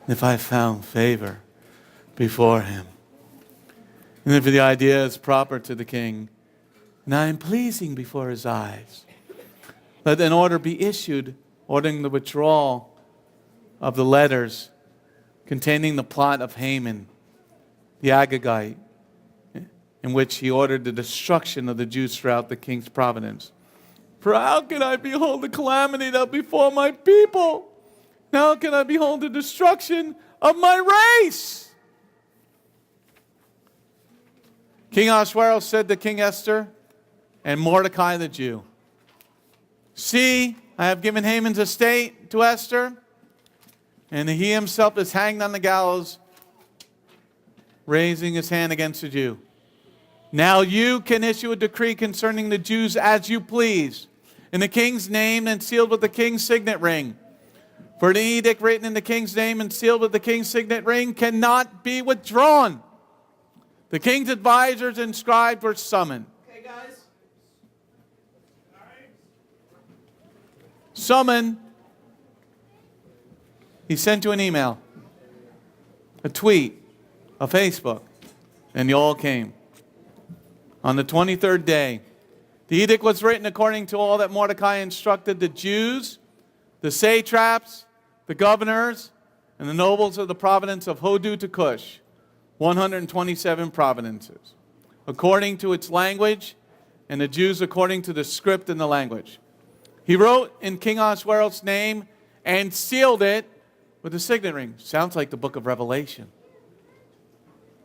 if I found favor before him, and if the idea is proper to the king, and I am pleasing before his eyes, let an order be issued ordering the withdrawal of the letters containing the plot of Haman, the Agagite, in which he ordered the destruction of the Jews throughout the king's province. For how can I behold the calamity that befall my people? How can I behold the destruction of my race?" King Ahasuerus said to King Esther and Mordecai the Jew, "See, I have given Haman's estate to Esther, and he himself is hanged on the gallows, raising his hand against the Jew. Now you can issue a decree concerning the Jews as you please, in the king's name and sealed with the king's signet ring. For the edict written in the king's name and sealed with the king's signet ring cannot be withdrawn." The king's advisors and scribes were summoned. Okay, guys? Summoned. He sent you an email, a tweet, a Facebook, and you all came. On the 23rd day, the edict was written according to all that Mordecai instructed the Jews, the satraps, the governors, and the nobles of the province of Hodu to Cush, 127 provinces, according to its language, and the Jews according to the script and the language. He wrote in King Ahasuerus' name and sealed it with a signet ring. Sounds like the book of Revelation.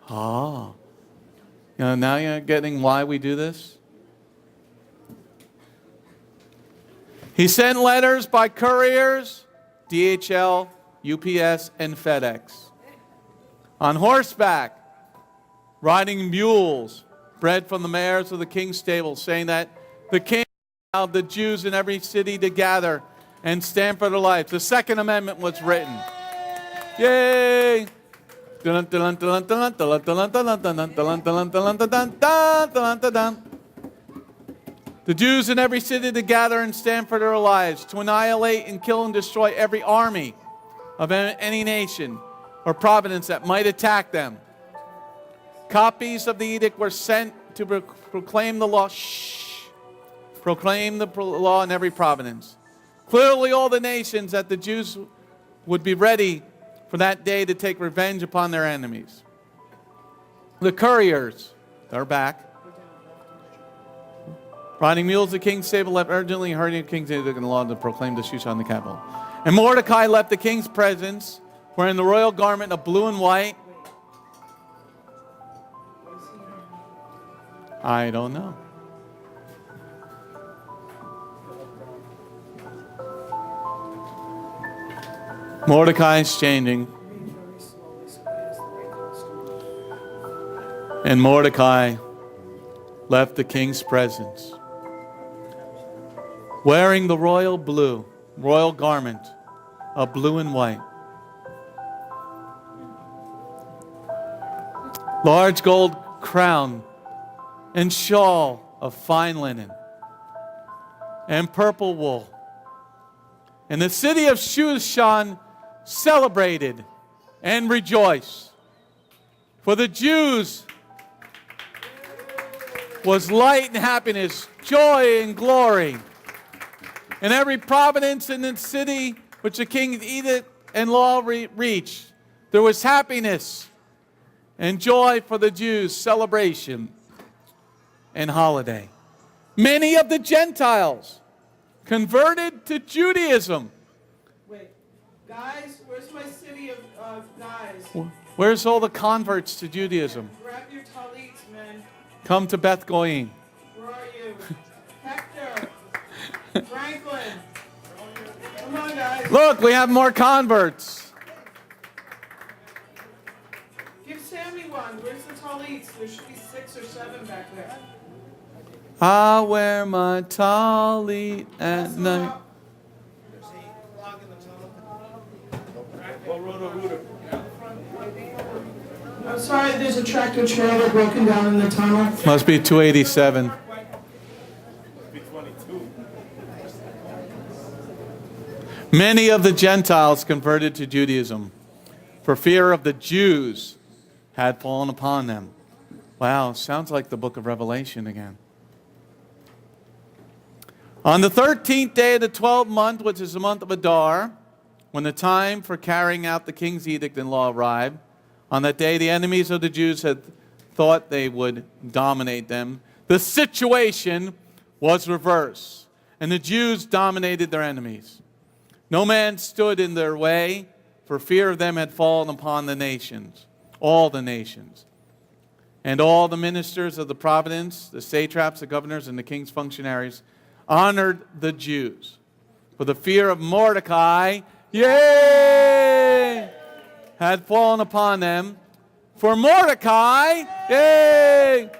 Ah. Now you're getting why we do this? He sent letters by couriers, DHL, UPS, and FedEx. On horseback, riding mules, bred from the mares of the king's stable, saying that the king allowed the Jews in every city to gather and stand for their lives. The Second Amendment was written. Yay! The Jews in every city to gather and stand for their lives, to annihilate and kill and destroy every army of any nation or province that might attack them. Copies of the edict were sent to proclaim the law. Proclaim the law in every province. Clearly all the nations that the Jews would be ready for that day to take revenge upon their enemies. The couriers, they're back. Riding mules, the king's stable left urgently, hurrying the king's edict and the law to proclaim the Shushan in the capital. And Mordecai left the king's presence, wearing the royal garment of blue and white. I don't know. Mordecai is changing. Read very slowly so he has the right costume. And Mordecai left the king's presence, wearing the royal garment of blue and white. Large gold crown and shawl of fine linen and purple wool. And the city of Shushan celebrated and rejoiced. For the Jews was light and happiness, joy and glory. In every province and in city which the king's edict and law reached, there was happiness and joy for the Jews, celebration and holiday. Many of the Gentiles converted to Judaism. Wait, guys, where's my city of guys? Where's all the converts to Judaism? Grab your talits, men. Come to Beth Goyim. Where are you? Hector. Franklin. Come on, guys. Look, we have more converts. Give Sammy one. Where's the talits? There should be 6 or 7 back there. I wear my talit at night. I'm sorry, there's a tractor trailer broken down in the tunnel. Must be 287. Many of the Gentiles converted to Judaism, for fear of the Jews had fallen upon them. Wow, sounds like the book of Revelation again. On the 13th day of the 12th month, which is the month of Adar, when the time for carrying out the king's edict and law arrived, on that day the enemies of the Jews had thought they would dominate them. The situation was reversed, and the Jews dominated their enemies. No man stood in their way, for fear of them had fallen upon the nations, all the nations. And all the ministers of the province, the satraps, the governors, and the king's functionaries honored the Jews. For the fear of Mordecai, yay, had fallen upon them. For Mordecai, yay,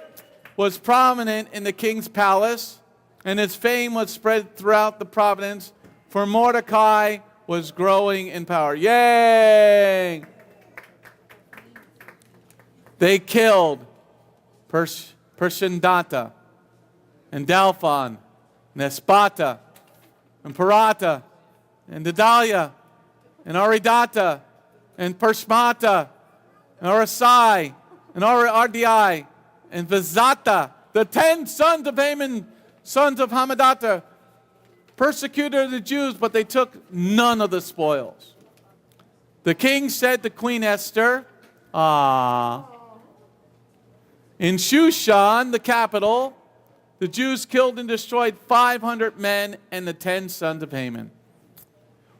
was prominent in the king's palace, and his fame was spread throughout the province. For Mordecai was growing in power. Yay! They killed Pershindata and Dalphon and Espata and Parata and Dedalia and Aridata and Pershmata and Arasai and Ardii and Vizata, the 10 sons of Haman, sons of Hamadata, persecuted the Jews, but they took none of the spoils. The king said to Queen Esther, in Shushan, the capital, the Jews killed and destroyed 500 men and the 10 sons of Haman.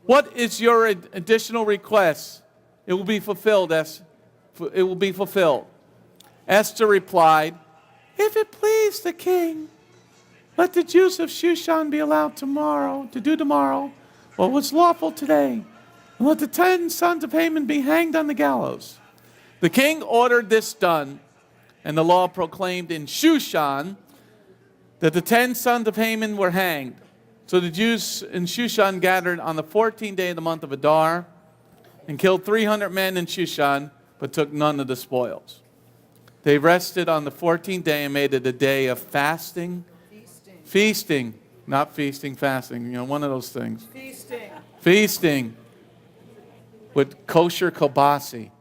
What is your additional request? It will be fulfilled, It will be fulfilled. Esther replied, if it please the king, let the Jews of Shushan be allowed to do tomorrow what was lawful today, and let the 10 sons of Haman be hanged on the gallows. The king ordered this done, and the law proclaimed in Shushan that the 10 sons of Haman were hanged. So the Jews in Shushan gathered on the 14th day of the month of Adar and killed 300 men in Shushan, but took none of the spoils. They rested on the 14th day and made it a day of fasting. Feasting, not feasting, fasting, one of those things. Feasting with kosher kielbasa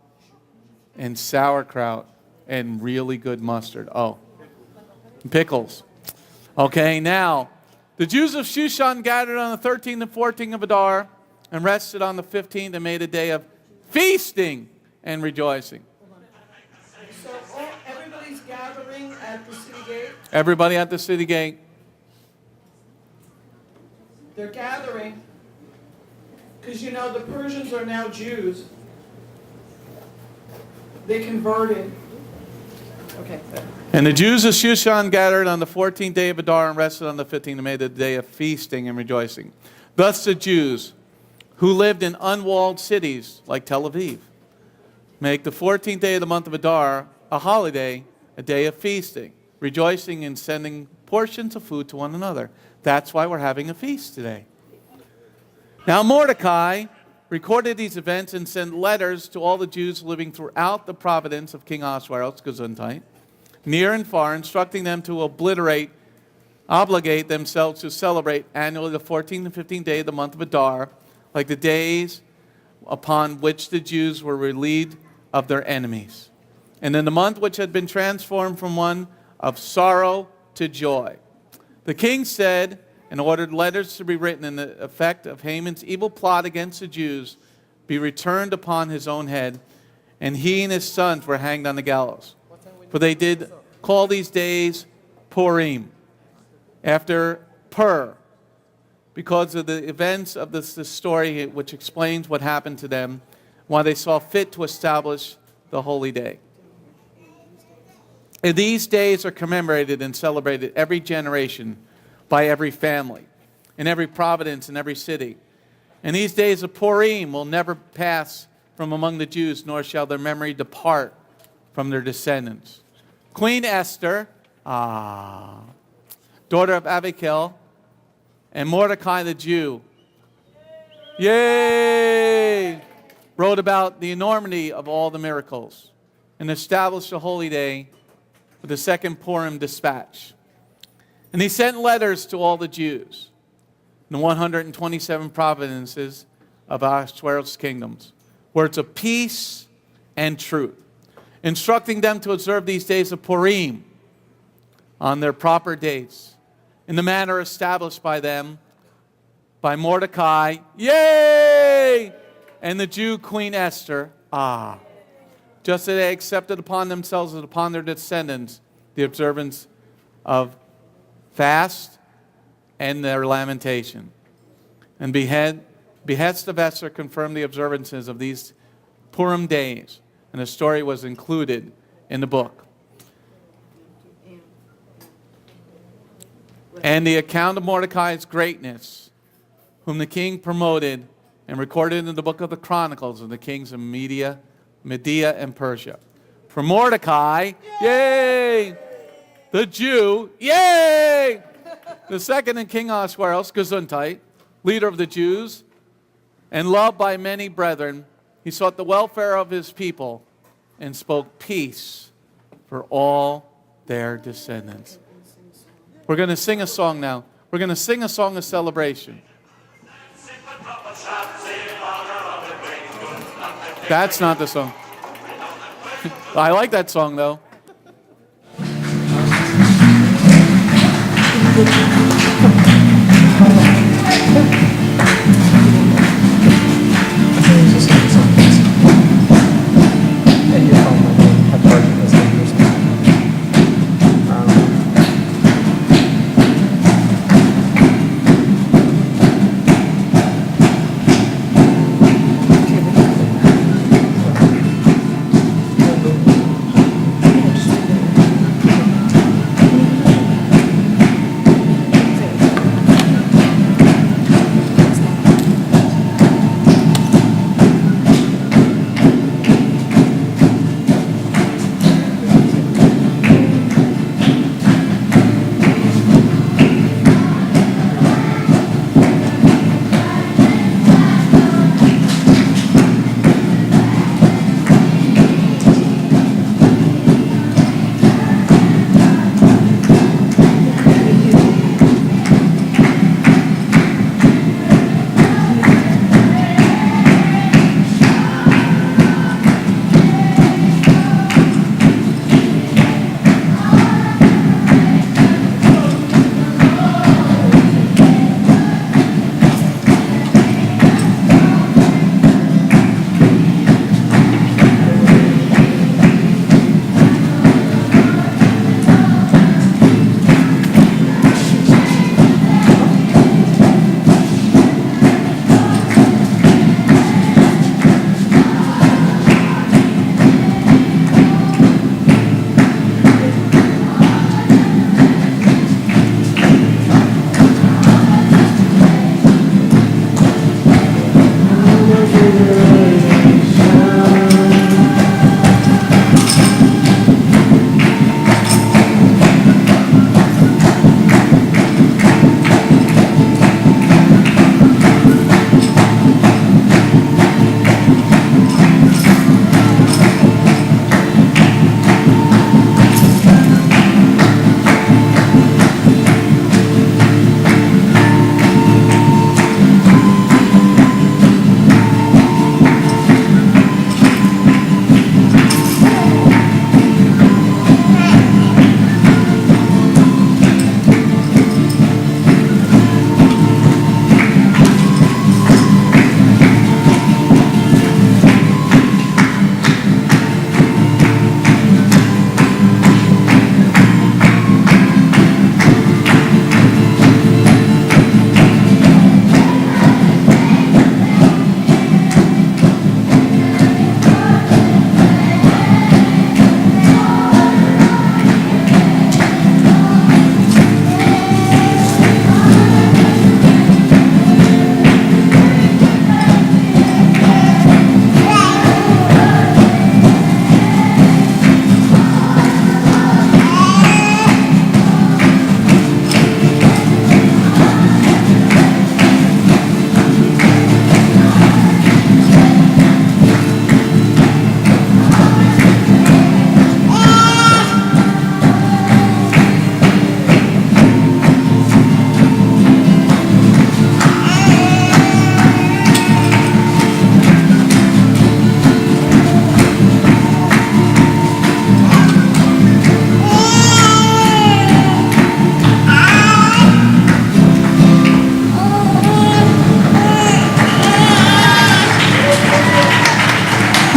and sauerkraut and really good mustard. Oh, pickles. Okay, now, the Jews of Shushan gathered on the 13th and 14th of Adar and rested on the 15th and made a day of feasting and rejoicing. So everybody's gathering at the city gate? Everybody at the city gate. They're gathering because the Persians are now Jews. They converted. Okay. And the Jews of Shushan gathered on the 14th day of Adar and rested on the 15th and made it a day of feasting and rejoicing. Thus the Jews who lived in unwalled cities like Tel Aviv. Make the 14th day of the month of Adar a holiday, a day of feasting, rejoicing and sending portions of food to one another. That's why we're having a feast today. Now Mordecai recorded these events and sent letters to all the Jews living throughout the province of King Ahasuerus, Gesundheit, near and far, instructing them to obligate themselves to celebrate annually the 14th and 15th day of the month of Adar, like the days upon which the Jews were relieved of their enemies, and in the month which had been transformed from one of sorrow to joy. The king said and ordered letters to be written in the effect of Haman's evil plot against the Jews be returned upon his own head, and he and his sons were hanged on the gallows. For they did call these days Purim, after Pur, because of the events of this story, which explains what happened to them, why they saw fit to establish the holy day. And these days are commemorated and celebrated every generation by every family, in every province, in every city. And these days of Purim will never pass from among the Jews, nor shall their memory depart from their descendants. Queen Esther, daughter of Abigail, and Mordecai the Jew, yay, wrote about the enormity of all the miracles and established a holy day with the second Purim dispatch. And he sent letters to all the Jews in the 127 provinces of Ahasuerus' kingdoms, words of peace and truth, instructing them to observe these days of Purim on their proper dates, in the manner established by them, by Mordecai, yay, and the Jew Queen Esther, just as they accepted upon themselves and upon their descendants the observance of fast and their lamentation. And behest of Esther confirmed the observances of these Purim days, and the story was included in the book. And the account of Mordecai's greatness, whom the king promoted and recorded in the book of the Chronicles of the kings of Media and Persia. For Mordecai, yay! The Jew, yay! The second in King Ahasuerus, Gesundheit, leader of the Jews, and loved by many brethren, he sought the welfare of his people and spoke peace for all their descendants. We're going to sing a song now. We're going to sing a song of celebration. That's not the song. I like that song, though.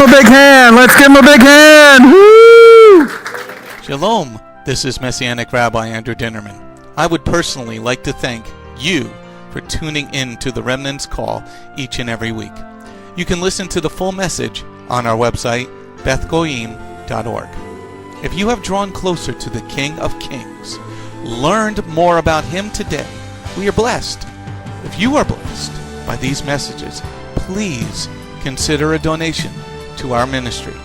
A big hand. Let's give him a big hand. Woo! Shalom. This is Messianic Rabbi Andrew Dinnerman. I would personally like to thank you for tuning in to the Remnant's Call each and every week. You can listen to the full message on our website, bethgoyim.org. If you have drawn closer to the King of Kings, learned more about him today, we are blessed. If you are blessed by these messages, please consider a donation to our ministry.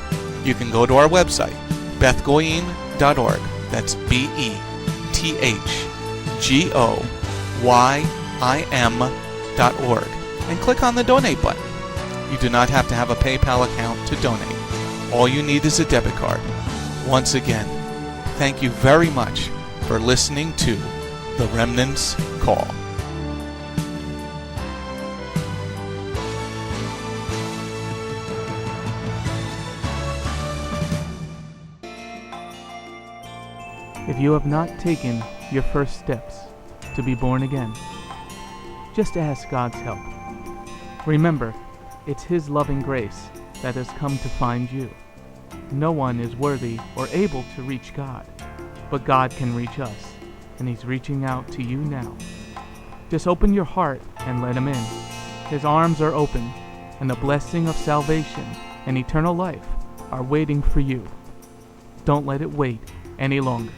You can go to our website, bethgoyim.org. That's BETHGOYIM.org, and click on the donate button. You do not have to have a PayPal account to donate. All you need is a debit card. Once again, thank you very much for listening to The Remnant's Call. If you have not taken your first steps to be born again, just ask God's help. Remember, it's His loving grace that has come to find you. No one is worthy or able to reach God, but God can reach us, and He's reaching out to you now. Just open your heart and let Him in. His arms are open, and the blessing of salvation and eternal life are waiting for you. Don't let it wait any longer.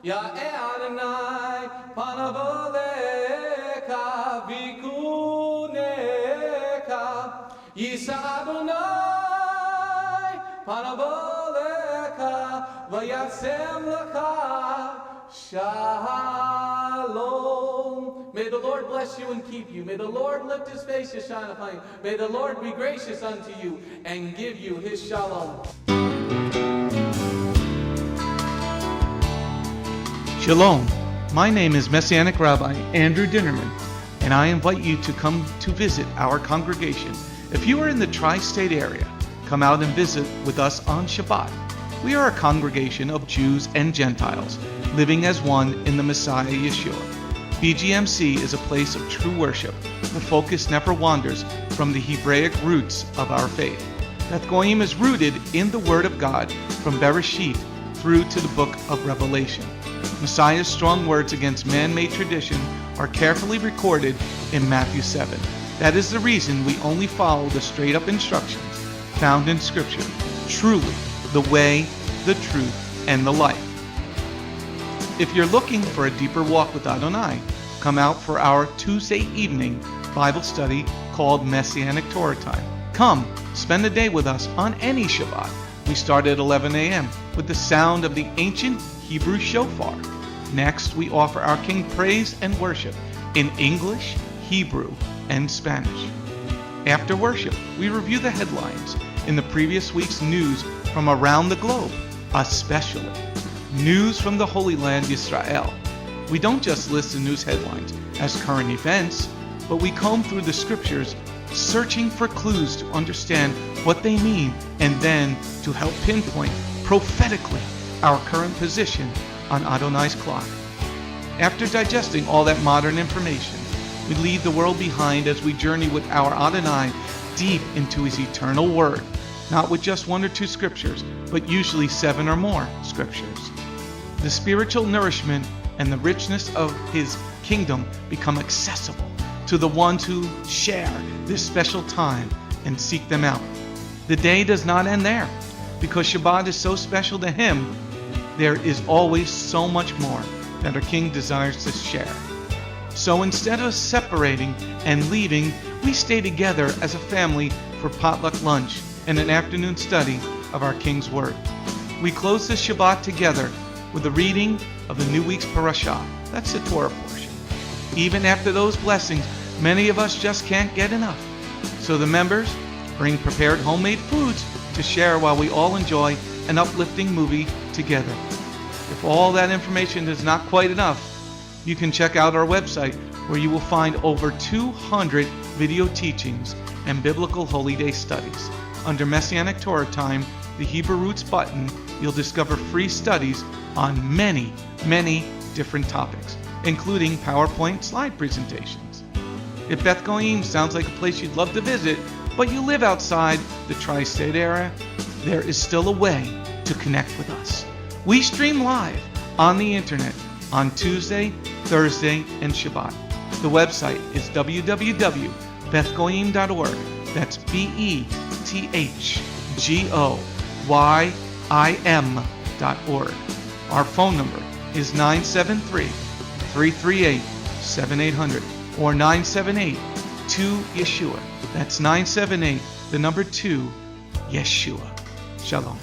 Ya Adonai, panavoleka, vikuneka, Yisa Adonai, panavoleka, vayasem lecha, shalom. May the Lord bless you and keep you. May the Lord lift His face to shine upon you. May the Lord be gracious unto you and give you His shalom. Shalom. My name is Messianic Rabbi Andrew Dinnerman, and I invite you to come to visit our congregation. If you are in the tri-state area, come out and visit with us on Shabbat. We are a congregation of Jews and Gentiles, living as one in the Messiah Yeshua. Bgmc is a place of true worship. The focus never wanders from the Hebraic roots of our faith. Beth Goyim is rooted in the Word of God from Bereshit through to the book of Revelation. Messiah's strong words against man-made tradition are carefully recorded in Matthew 7. That is the reason we only follow the straight-up instructions found in Scripture. Truly, the way, the truth, and the life. If you're looking for a deeper walk with Adonai, come out for our Tuesday evening Bible study called Messianic Torah Time. Come, spend the day with us on any Shabbat. We start at 11 a.m. with the sound of the ancient Hebrew shofar. Next, we offer our King praise and worship in English, Hebrew, and Spanish. After worship, we review the headlines in the previous week's news from around the globe, especially news from the Holy Land, Israel. We don't just list the news headlines as current events, but we comb through the scriptures, searching for clues to understand what they mean and then to help pinpoint prophetically our current position on Adonai's clock. After digesting all that modern information, we leave the world behind as we journey with our Adonai deep into his eternal word, not with just 1 or 2 scriptures, but usually 7 or more scriptures. The spiritual nourishment and the richness of his kingdom become accessible to the ones who share this special time and seek them out. The day does not end there. Because Shabbat is so special to him, there is always so much more that our King desires to share. So instead of separating and leaving, we stay together as a family for potluck lunch and an afternoon study of our King's Word. We close the Shabbat together with the reading of the new week's parashah. That's the Torah portion. Even after those blessings, many of us just can't get enough. So the members bring prepared homemade foods to share while we all enjoy an uplifting movie together. If all that information is not quite enough, you can check out our website where you will find over 200 video teachings and biblical holy day studies. Under Messianic Torah Time, the Hebrew Roots button, you'll discover free studies on many, many different topics, including PowerPoint slide presentations. If Beth Goyim sounds like a place you'd love to visit, but you live outside the tri-state area, there is still a way to connect with us. We stream live on the internet on Tuesday, Thursday, and Shabbat. The website is www.bethgoyim.org. That's BETHGOYIM.org. Our phone number is 973-338-7800 or 978-2-YESHUA. That's 978, the number 2, Yeshua. Shalom.